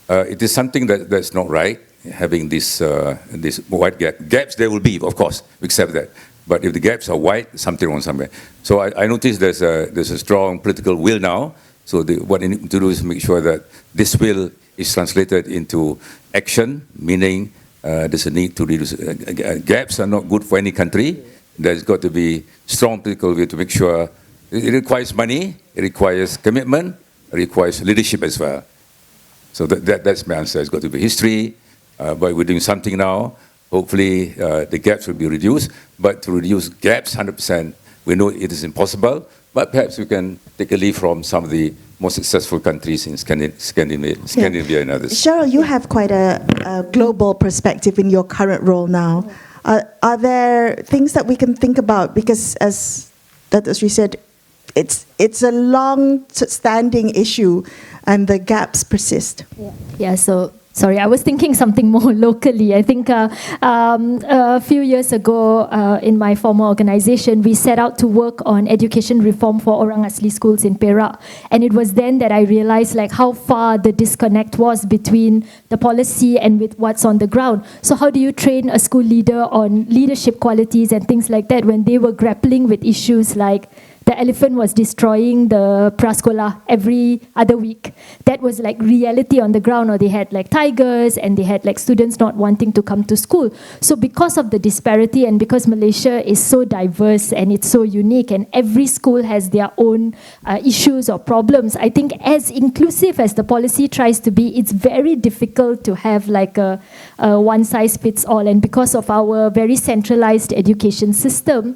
It is something that's not right. Having this wide gaps, there will be, of course, we accept that. But if the gaps are wide, something wrong somewhere. So I notice there's a strong political will now. So what they need to do is make sure that this will is translated into action, meaning there's a need to reduce gaps are not good for any country. There's got to be strong political will to make sure it requires money, it requires commitment, it requires leadership as well. So that's my answer. It's got to be history, but we're doing something now. Hopefully the gaps will be reduced, but to reduce gaps 100%, we know it is impossible, but perhaps we can take a leaf from some of the more successful countries in Scandinavia and others. Cheryl, you have quite a global perspective in your current role now. Are there things that we can think about? Because as Dato Sri said, it's a long-standing issue and the gaps persist. Yeah, so sorry, I was thinking something more locally. I think a few years ago in my former organization, we set out to work on education reform for Orang Asli schools in Perak. And it was then that I realized how far the disconnect was between the policy and with what's on the ground. So how do you train a school leader on leadership qualities and things like that when they were grappling with issues like the elephant was destroying the prasekolah every other week. That was reality on the ground, or they had tigers and they had students not wanting to come to school. So because of the disparity and because Malaysia is so diverse and it's so unique and every school has their own issues or problems, I think as inclusive as the policy tries to be, it's very difficult to have a one-size-fits-all. And because of our very centralized education system,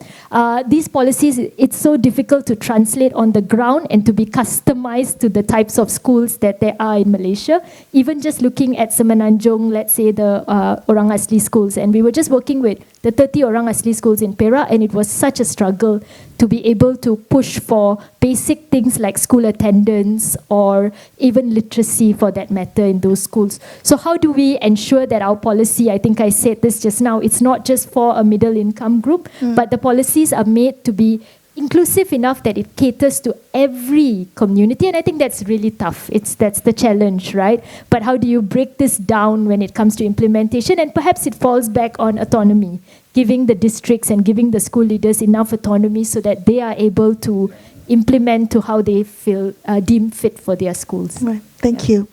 these policies, it's so difficult to translate on the ground and to be customized to the types of schools that there are in Malaysia. Even just looking at Semenanjung, let's say the Orang Asli schools, and we were just working with the 30 Orang Asli schools in Perak, and it was such a struggle to be able to push for basic things like school attendance or even literacy for that matter in those schools. So how do we ensure that our policy, I think I said this just now, it's not just for a middle income group, but the policies are made to be inclusive enough that it caters to every community, and I think that's really tough. That's the challenge, right? But how do you break this down when it comes to implementation? And perhaps it falls back on autonomy, giving the districts and giving the school leaders enough autonomy so that they are able to implement to how they feel deemed fit for their schools. Right. Thank you.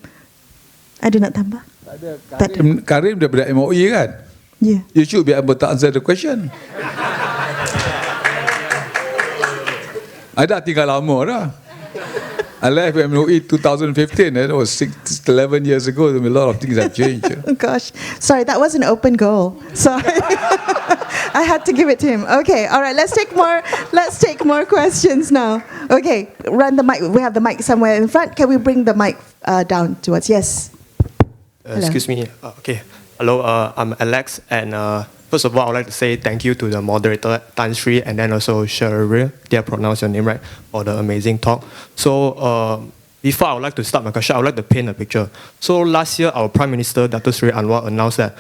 Ada nak tambah? Karim daripada MOE kan? Yeah. You should be able to answer the question. I dah tinggal lama dah. I left MOE 2015. That was 11 years ago. A lot of things have changed. Oh, gosh. Sorry, that was an open goal. Sorry. I had to give it to him. Okay, all right, let's take more questions now. Okay, run the mic. We have the mic somewhere in front. Can we bring the mic down towards? Yes. Excuse me. Okay. Hello, I'm Alex, and first of all, I would like to say thank you to the moderator, Tan Sri, and then also Cheryl, did I pronounce your name right, for the amazing talk. So, before I would like to start my question, I would like to paint a picture. So last year, our Prime Minister, Dato Sri Anwar, announced that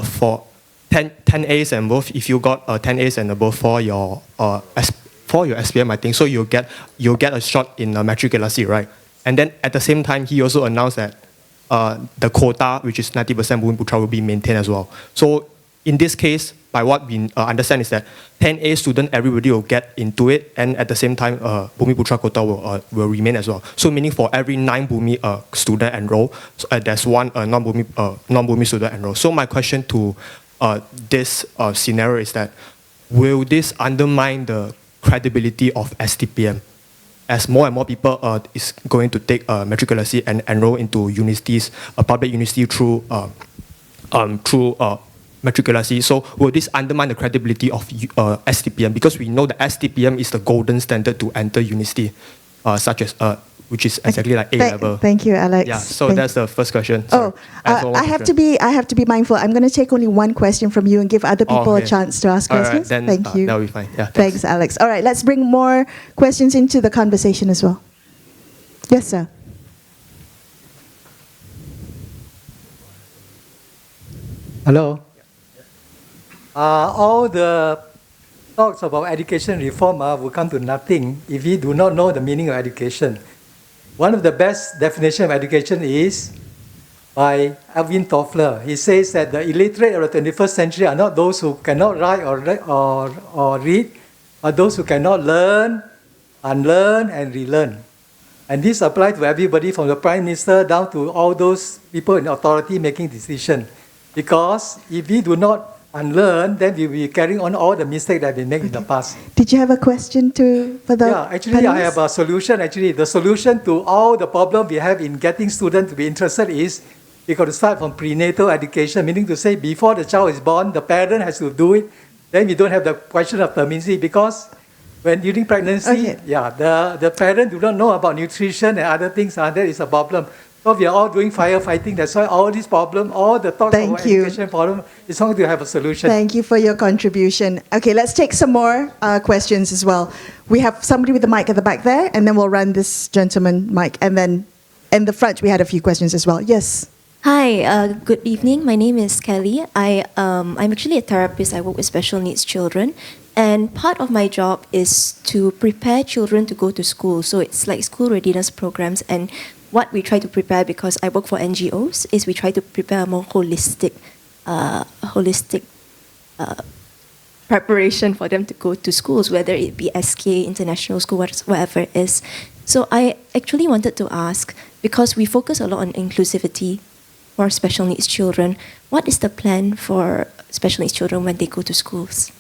for 10 A's and above, if you got 10 A's and above for your SPM, I think, so you'll get a shot in matriculasi, right? And then at the same time, he also announced that the quota, which is 90% Bumi Putra, will be maintained as well. So in this case, by what we understand is that 10A student, everybody will get into it, and at the same time, Bumi Putra quota will remain as well. So meaning for every 9 Bumi student enroll, there's one non-Bumi student enroll. So my question to this scenario is that, will this undermine the credibility of STPM? As more and more people is going to take matriculasi and enroll into universities, a public university through matriculasi. So will this undermine the credibility of STPM? Because we know that STPM is the golden standard to enter university, such as which is exactly like A level. Thank you, Alex. Yeah. So that's the first question. Sorry. I have to be mindful. I'm going to take only one question from you and give other people a chance to ask questions. Then, thank you. That'll be fine. Yeah. Thanks, Alex. All right, let's bring more questions into the conversation as well. Yes, sir. Hello. All the talks about education reform will come to nothing if we do not know the meaning of education. One of the best definitions of education is by Alvin Toffler. He says that the illiterate of the 21st century are not those who cannot write or read, but those who cannot learn, unlearn, and relearn. And this applies to everybody from the Prime Minister down to all those people in authority making decisions. Because if we do not unlearn, then we will be carrying on all the mistakes that we made in the past. Did you have a question for the Yeah, actually I have a solution. Actually, the solution to all the problem we have in getting students to be interested is we got to start from prenatal education, meaning to say before the child is born, the parent has to do it. Then we don't have the question of permanency, because when during pregnancy, the parent do not know about nutrition and other things, and that is a problem. So we are all doing firefighting. That's why all these problems, all the talk about education problem, is going to have a solution. Thank you for your contribution. Okay, let's take some more questions as well. We have somebody with the mic at the back there, and then we'll run this gentleman mic. And then in the front, we had a few questions as well. Yes. Hi, good evening. My name is Kelly. I'm actually a therapist. I work with special needs children. And part of my job is to prepare children to go to school. So it's like school readiness programs. And what we try to prepare, because I work for NGOs, is we try to prepare a more holistic preparation for them to go to schools, whether it be SK, international school, whatever it is. So I actually wanted to ask, because we focus a lot on inclusivity for special needs children, what is the plan for special needs children when they go to schools?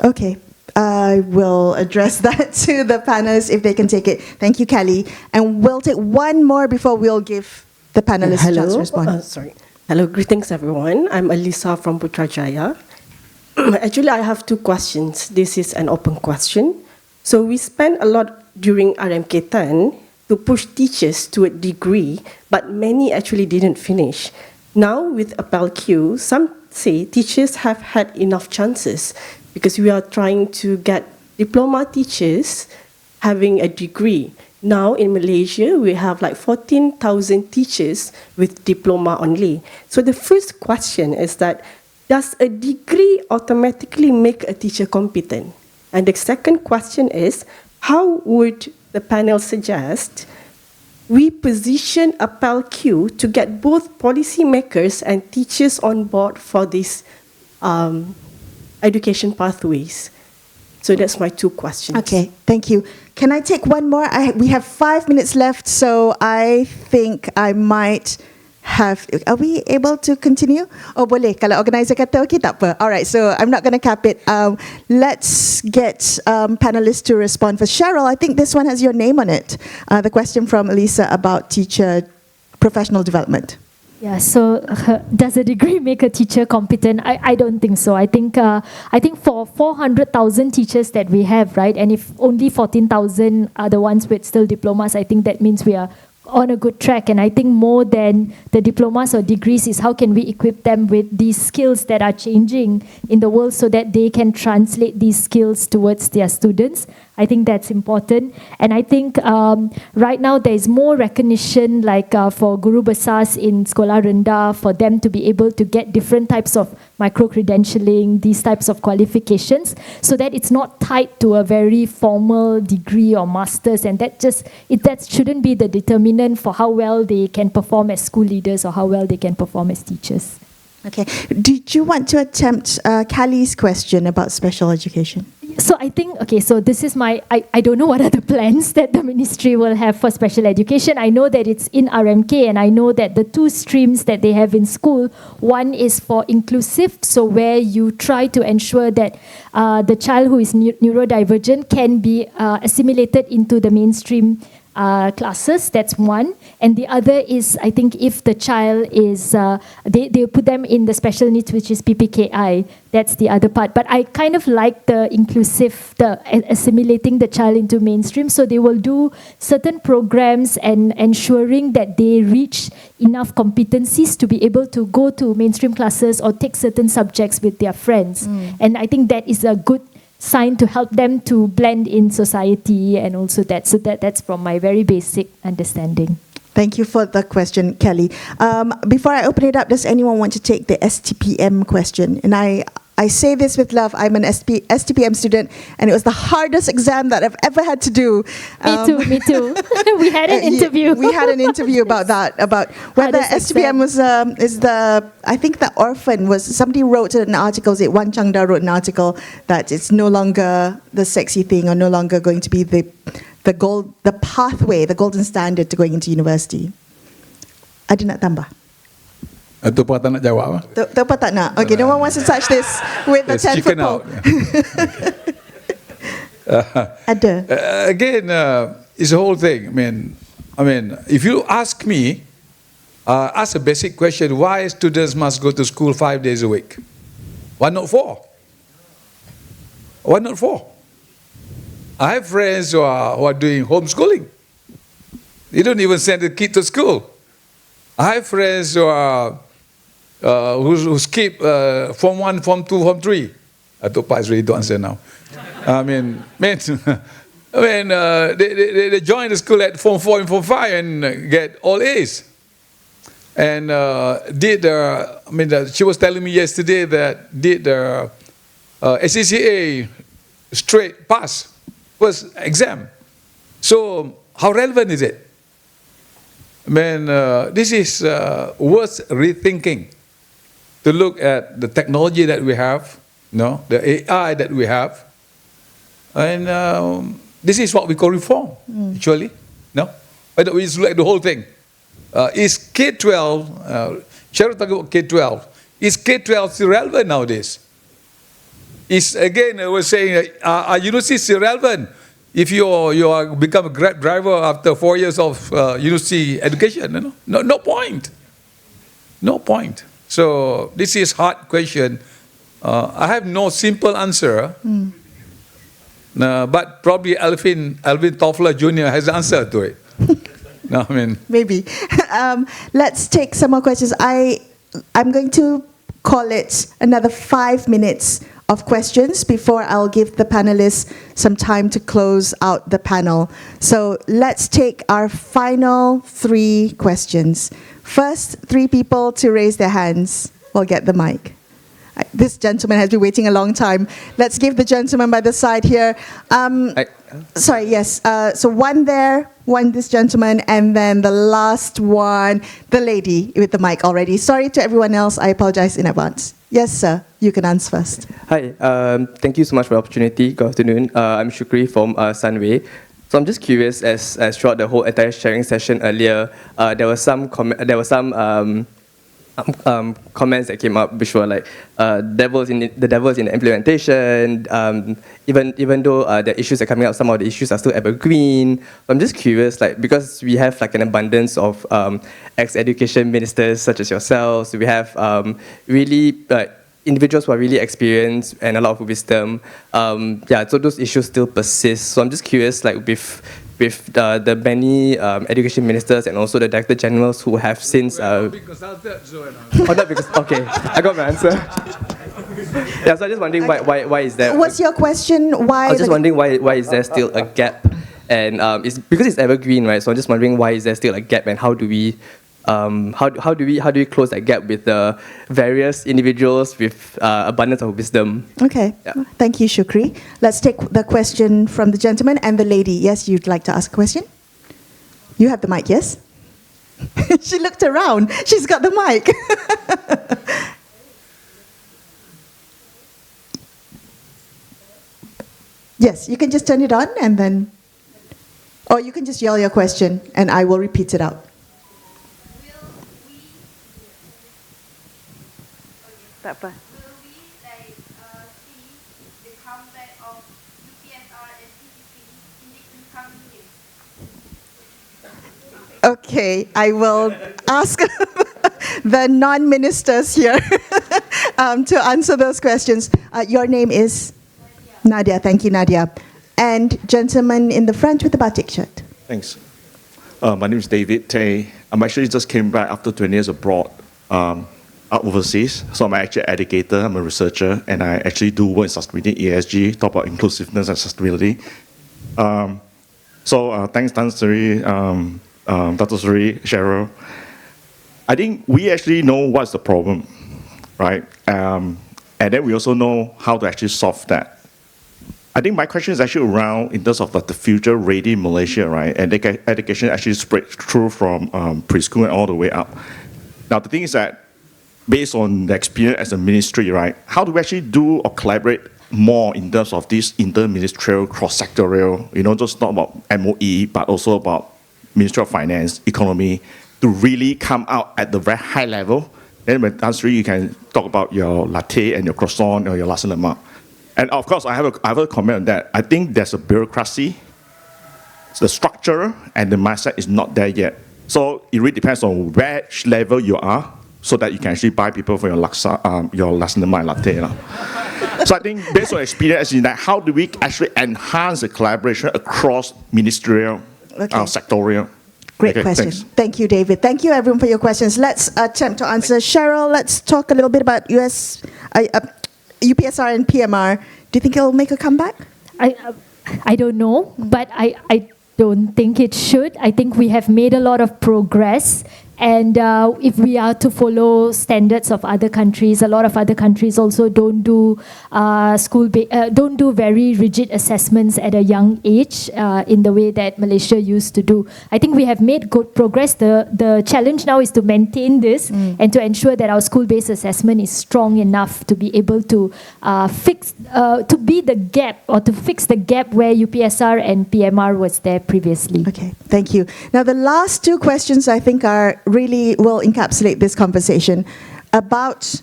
Okay. I will address that to the panelists if they can take it. Thank you, Kelly. And we'll take one more before we'll give the panelists a chance to respond. Hello, greetings everyone. I'm Alisa from Putrajaya. Actually, I have two questions. This is an open question. So we spent a lot during RMK-13 to push teachers to a degree, but many actually didn't finish. Now with Appel Q, some say teachers have had enough chances, because we are trying to get diploma teachers having a degree. Now in Malaysia, we have like 14,000 teachers with diploma only. So the first question is that, does a degree automatically make a teacher competent? And the second question is, how would the panel suggest we position Appel Q to get both policymakers and teachers on board for these education pathways? So that's my two questions. Okay, thank you. Can I take one more? We have 5 minutes left, so I think I might are we able to continue? Oh, boleh. Kalau organizer kata okay, tak apa. All right, so I'm not going to cap it. Let's get panelists to respond. For Cheryl, I think this one has your name on it. The question from Elisa about teacher professional development. Yeah, so does a degree make a teacher competent? I don't think so. I think for 400,000 teachers that we have, right, and if only 14,000 are the ones with still diplomas, I think that means we are on a good track. And I think more than the diplomas or degrees is how can we equip them with these skills that are changing in the world so that they can translate these skills towards their students. I think that's important. And I think right now there is more recognition like for Guru Besars in Sekolah Rendah, for them to be able to get different types of micro-credentialing, these types of qualifications, so that it's not tied to a very formal degree or master's, and that shouldn't be the determinant for how well they can perform as school leaders or how well they can perform as teachers. Okay. Did you want to attempt Kali's question about special education? So I think, okay, so this is I don't know what are the plans that the ministry will have for special education. I know that it's in RMK, and I know that the two streams that they have in school, one is for inclusive, so where you try to ensure that the child who is neurodivergent can be assimilated into the mainstream classes. That's one. And the other is, I think, if the child is, they put them in the special needs, which is PPKI. That's the other part. But I kind of like the inclusive, the assimilating the child into mainstream. So they will do certain programs and ensuring that they reach enough competencies to be able to go to mainstream classes or take certain subjects with their friends. And I think that is a good sign to help them to blend in society, and also that's from my very basic understanding. Thank you for the question, Kelly. Before I open it up, does anyone want to take the STPM question? And I say this with love. I'm an STPM student, and it was the hardest exam that I've ever had to do. Me too. We had an interview. We had an interview about that, about whether STPM was I think the orphan was, somebody wrote an article, Wan Changda wrote an article that it's no longer the sexy thing, or no longer going to be the pathway, the golden standard to going into university. Ada nak tambah? Tupa tak nak jawab. Tupa tak nak. Okay, no one wants to touch this with the 10-foot pole. Ada. Again, it's a whole thing. I mean, if you ask me, ask a basic question: why students must go to school 5 days a week? Why not 4? Why not 4? I have friends who are doing homeschooling. They don't even send the kid to school. I have friends who are who skip Form 1, Form 2, Form 3. I thought Pak is ready to answer now. They join the school at Form 4 and Form 5 and get all A's. And she was telling me yesterday that did the SCCA straight pass first exam. So how relevant is it? This is worth rethinking, to look at the technology that we have, the AI that we have, and this is what we call reform, actually. No, but we just look at the whole thing. Is K-12? Cheryl talking about K-12. Is K-12 still relevant nowadays? Is again, I was saying, are universities still relevant? If you are become a Grab driver after 4 years of university education, no point. No point. So this is hard question. I have no simple answer. But probably Alvin Toffler Jr. has the answer to it. Maybe. Let's take some more questions. I'm going to call it another 5 minutes of questions before I'll give the panelists some time to close out the panel. So let's take our final 3 questions. First, 3 people to raise their hands will get the mic. This gentleman has been waiting a long time. Let's give the gentleman by the side here. Sorry, yes. So one there, one this gentleman, and then the last one, the lady with the mic already. Sorry to everyone else. I apologize in advance. Yes, sir. You can answer first. Hi. Thank you so much for the opportunity. Good afternoon. I'm Shukri from Sunway. So I'm just curious, as throughout the whole entire sharing session earlier, there were some comments that came up which were like the devil's in the implementation. Even though the issues are coming up, some of the issues are still evergreen. I'm just curious, like, because we have like an abundance of ex-education ministers such as yourselves, we have really individuals who are really experienced and a lot of wisdom. So those issues still persist. So I'm just curious, like, with the many education ministers and also the director generals who have since. Not because, okay, I got my answer. So I'm just wondering why is there. What's your question? Why? I was just wondering why is there still a gap, and it's because it's evergreen, right? So I'm just wondering why is there still a gap, and how do we close that gap with the various individuals with abundance of wisdom? Okay, thank you, Shukri. Let's take the question from the gentleman and the lady. Yes, you'd like to ask a question? You have the mic, yes? She looked around. She's got the mic. Yes, you can just turn it on and then, or you can just yell your question and I will repeat it out. Tak apa. Okay, I will ask the non-ministers here to answer those questions. Your name is? Nadia. Thank you, Nadia. And gentleman in the front with the batik shirt. Thanks. My name is David Tay. I'm actually just came back after 20 years abroad, overseas. So I'm actually an educator, I'm a researcher, and I actually do work in sustainability, ESG, talk about inclusiveness and sustainability. Thanks, Tan Sri, Dato Sri, Cheryl. I think we actually know what's the problem, right? And then we also know how to actually solve that. I think my question is actually around in terms of like the Future-Ready Malaysia, right? And education actually spread through from preschool and all the way up. Now the thing is that based on the experience as a ministry, right, how do we actually do or collaborate more in terms of this inter-ministerial, cross-sectorial, just not about MOE, but also about Ministry of Finance, Economy, to really come out at the very high level. Then when Tan Sri, you can talk about your latte and your croissant or your nasi lemak. And of course, I have a comment on that. I think there's a bureaucracy, the structure and the mindset is not there yet. So it really depends on which level you are, so that you can actually buy people for your nasi lemak and latte. So I think based on experience in that, how do we actually enhance the collaboration across ministerial, sectorial? Great question. Thanks. Thank you, David. Thank you, everyone, for your questions. Let's attempt to answer. Cheryl, let's talk a little bit about UPSR and PMR. Do you think it'll make a comeback? I don't know, but I don't think it should. I think we have made a lot of progress. And if we are to follow standards of other countries, a lot of other countries also don't do don't do very rigid assessments at a young age in the way that Malaysia used to do. I think we have made good progress. The challenge now is to maintain this and to ensure that our school-based assessment is strong enough to be able to fix the gap where UPSR and PMR was there previously. Okay, thank you. Now the last two questions I think are really will encapsulate this conversation about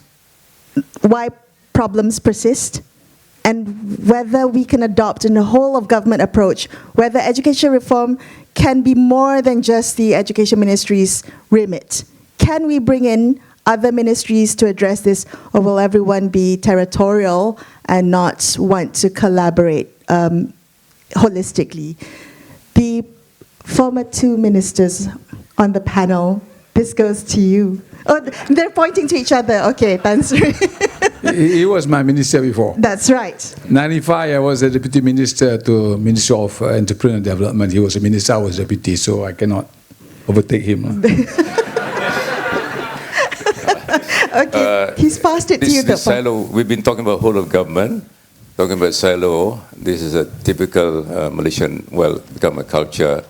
why problems persist and whether we can adopt a whole of government approach, whether education reform can be more than just the education ministry's remit. Can we bring in other ministries to address this, or will everyone be territorial and not want to collaborate holistically? The former two ministers on the panel, this goes to you. Oh, they're pointing to each other. Okay, Tan Sri. He was my minister before. That's right. 95, I was a deputy minister to Ministry of Entrepreneurial Development. He was a minister, I was deputy, so I cannot overtake him. Okay, he's passed it to you. This silo, we've been talking about whole of government, talking about silo. This is a typical Malaysian, become a culture.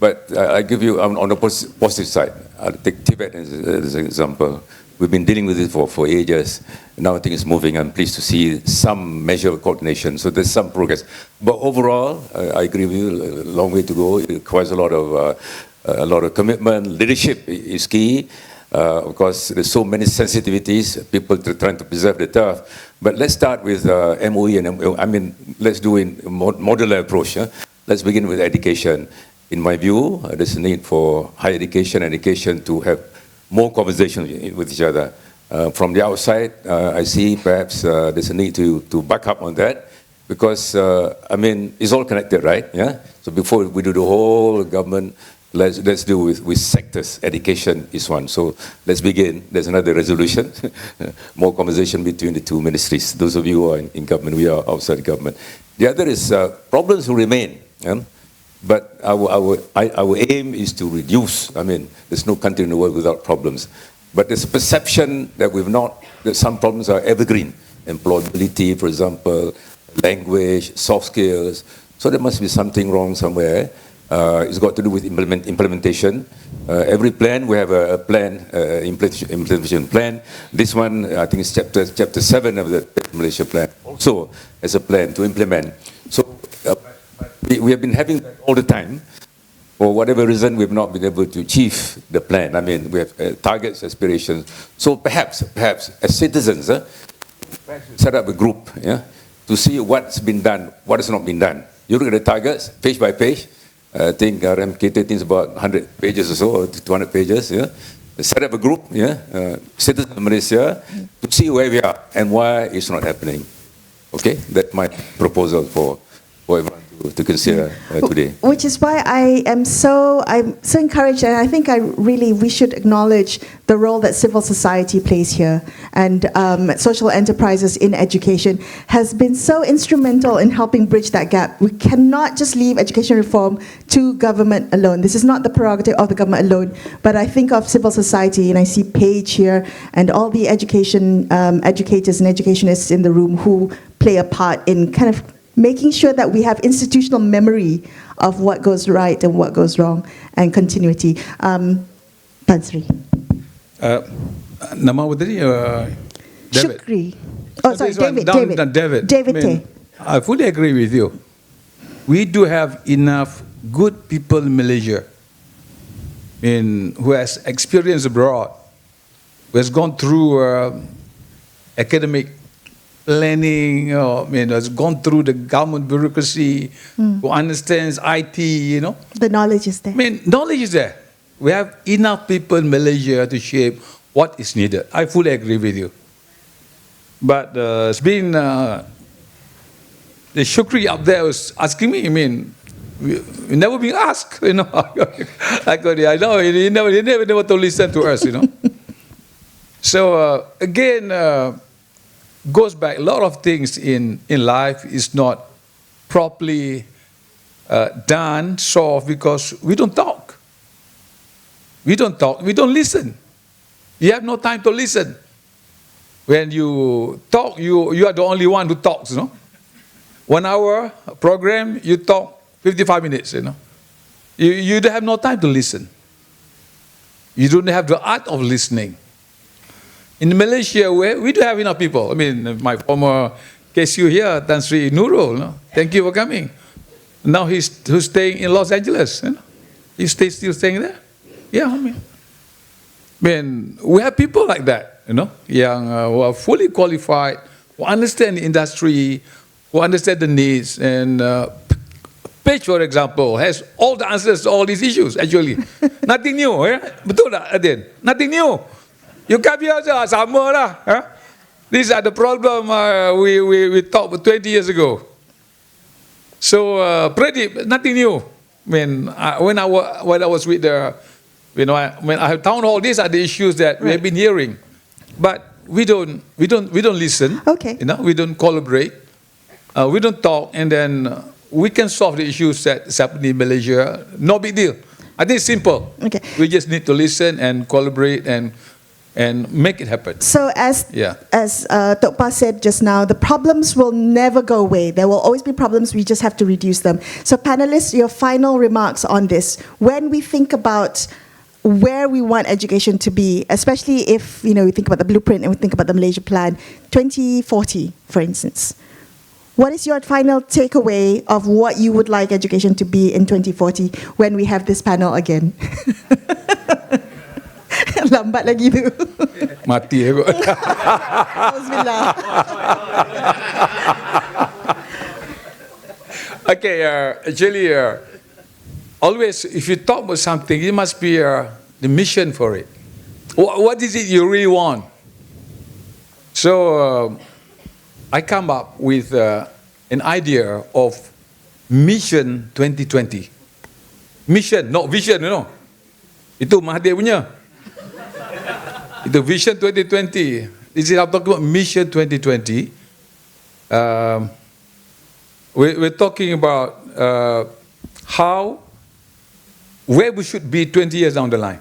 But I give you, on the positive side, I'll take Tibet as an example. We've been dealing with it for ages. Now I think it's moving. I'm pleased to see some measure of coordination. So there's some progress. But overall, I agree with you. A long way to go. It requires a lot of commitment. Leadership is key. Of course, there's so many sensitivities. People trying to preserve the turf. But let's start with MOE and I mean, let's do a modular approach. Let's begin with education. In my view, there's a need for higher education to have more conversation with each other. From the outside, I see perhaps there's a need to back up on that because, I mean, it's all connected, right? Yeah. So before we do the whole government, let's deal with sectors. Education is one. So let's begin. There's another resolution. More conversation between the two ministries. Those of you who are in government, we are outside government. The other is problems will remain. Yeah? But our aim is to reduce. I mean, there's no country in the world without problems. But there's a perception that that some problems are evergreen. Employability, for example, language, soft skills. So there must be something wrong somewhere. It's got to do with implementation. Every plan, we have a plan, implementation plan. This one, I think it's chapter 7 of the Malaysia Plan. Also, as a plan to implement. So we have been having that all the time. For whatever reason, we've not been able to achieve the plan. I mean, we have targets, aspirations. So perhaps as citizens, set up a group to see what's been done, what has not been done. You look at the targets, page by page. I think RMK-13 is about 100 pages or so, or 200 pages. Yeah? Set up a group, citizens of Malaysia, to see where we are and why it's not happening. Okay, that's my proposal for everyone to consider today. Which is why I'm so encouraged, and I think we should acknowledge the role that civil society plays here, and social enterprises in education has been so instrumental in helping bridge that gap. We cannot just leave education reform to government alone. This is not the prerogative of the government alone, but I think of civil society, and I see Paige here, and all the education educators and educationists in the room who play a part in kind of making sure that we have institutional memory of what goes right and what goes wrong, and continuity. Tan Sri. Nama apa tadi? David. Shukri. Oh, sorry, David. David. I fully agree with you. We do have enough good people in Malaysia, who has experience abroad, who has gone through academic planning, has gone through the government bureaucracy, who understands IT, The knowledge is there. Knowledge is there. We have enough people in Malaysia to shape what is needed. I fully agree with you. But it's been, the Shukri up there was asking me, we never been asked, I know, he never to listen to us, So again, goes back, a lot of things in life is not properly done, solved, because we don't talk. We don't listen. You have no time to listen. When you talk, you are the only one who talks, 1 hour program, you talk 55 minutes, You don't have no time to listen. You don't have the art of listening. In Malaysia, we do have enough people. My former KSU here, Tan Sri Nurul, thank you for coming. Now he's staying in Los Angeles. He's still staying there. Yeah, we have people like that, who are fully qualified, who understand the industry, who understand the needs. And Paige, for example, has all the answers to all these issues, actually. Nothing new, Betul tak, Adin? Nothing new. You come here, sama lah. These are the problem we talked 20 years ago. So nothing new. When I was with the, when I have town hall, these are the issues that we have been hearing, but we don't listen. Okay. We don't collaborate. We don't talk, and then we can solve the issues that's happening in Malaysia. No big deal. I think it's simple. Okay. We just need to listen and collaborate and make it happen. So as Tok Pa said just now, the problems will never go away. There will always be problems. We just have to reduce them. So panelists, your final remarks on this. When we think about where we want education to be, especially if we think about the blueprint and we think about the Malaysia Plan 2040, for instance. What is your final takeaway of what you would like education to be in 2040 when we have this panel again? Lambat lagi tu. Mati aku. Bismillah. Okay, actually, always if you talk about something, it must be the mission for it. What is it you really want? So I come up with an idea of Mission 2020. Mission, not vision, Itu Mahathir punya. Itu Vision 2020. This is I'm talking about Mission 2020. We're talking about where we should be 20 years down the line.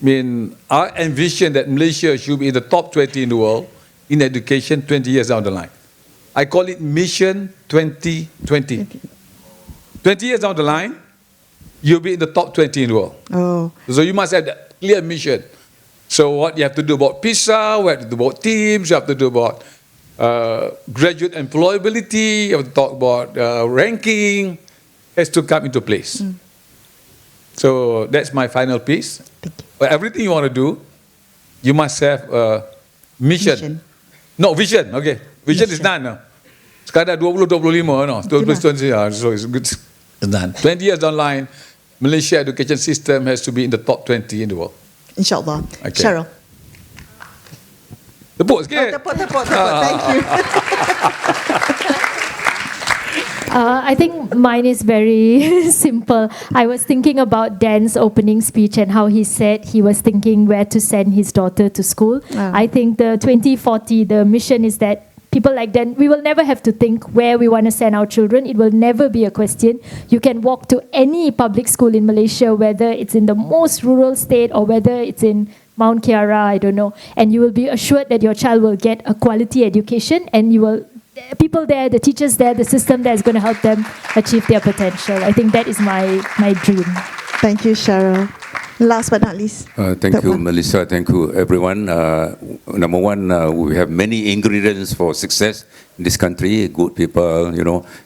I mean, I envision that Malaysia should be in the top 20 in the world in education 20 years down the line. I call it Mission 2020. 20 years down the line, you'll be in the top 20 in the world. Oh. So you must have that clear mission. So what you have to do about PISA, what you have to do about teams, you have to do about graduate employability, you have to talk about ranking, has to come into place. So that's my final piece. But everything you want to do, you must have a mission. No, vision, okay. Vision is done now. Sekadar 20-25, no. 20-20, so it's good. Done. 20 years down the line, Malaysia education system has to be in the top 20 in the world. InsyaAllah. Okay. Cheryl. Tepuk sikit. Tepuk. Thank you. I think mine is very simple. I was thinking about Dan's opening speech and how he said he was thinking where to send his daughter to school. I think the 2040, the mission is that people like Dan, we will never have to think where we want to send our children. It will never be a question. You can walk to any public school in Malaysia, whether it's in the most rural state or whether it's in Mount Kiara, I don't know. And you will be assured that your child will get a quality education, and you will, people there, the teachers there, the system there is going to help them achieve their potential. I think that is my dream. Thank you, Cheryl. Last but not least. Thank you, Melissa. Thank you, everyone. Number one, we have many ingredients for success in this country. Good people,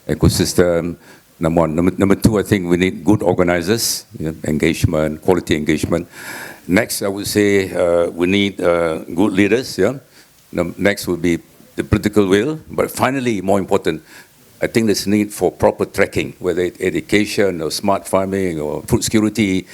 ecosystem. Number one. Number two, I think we need good organizers, engagement, quality engagement. Next, I would say we need good leaders. Next would be the political will. But finally, more important, I think there's need for proper tracking, whether it's education or smart farming or food security.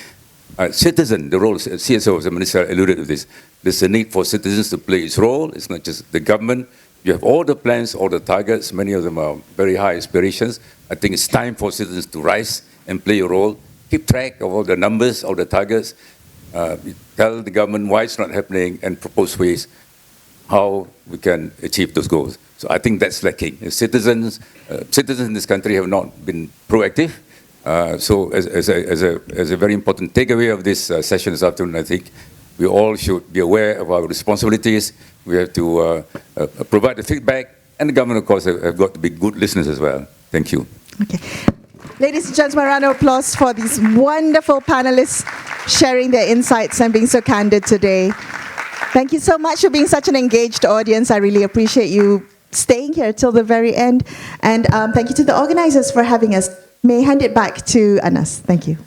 Citizen, the role, CSO, as the Minister alluded to this, there's a need for citizens to play its role. It's not just the government. You have all the plans, all the targets. Many of them are very high aspirations. I think it's time for citizens to rise and play a role. Keep track of all the numbers, all the targets. Tell the government why it's not happening and propose ways how we can achieve those goals. So I think that's lacking. Citizens in this country have not been proactive. So as a very important takeaway of this session this afternoon, I think we all should be aware of our responsibilities. We have to provide the feedback, and the government, of course, have got to be good listeners as well. Thank you. Okay. Ladies and gentlemen, round of applause for these wonderful panelists sharing their insights and being so candid today. Thank you so much for being such an engaged audience. I really appreciate you staying here till the very end. And thank you to the organizers for having us. May I hand it back to Anas. Thank you.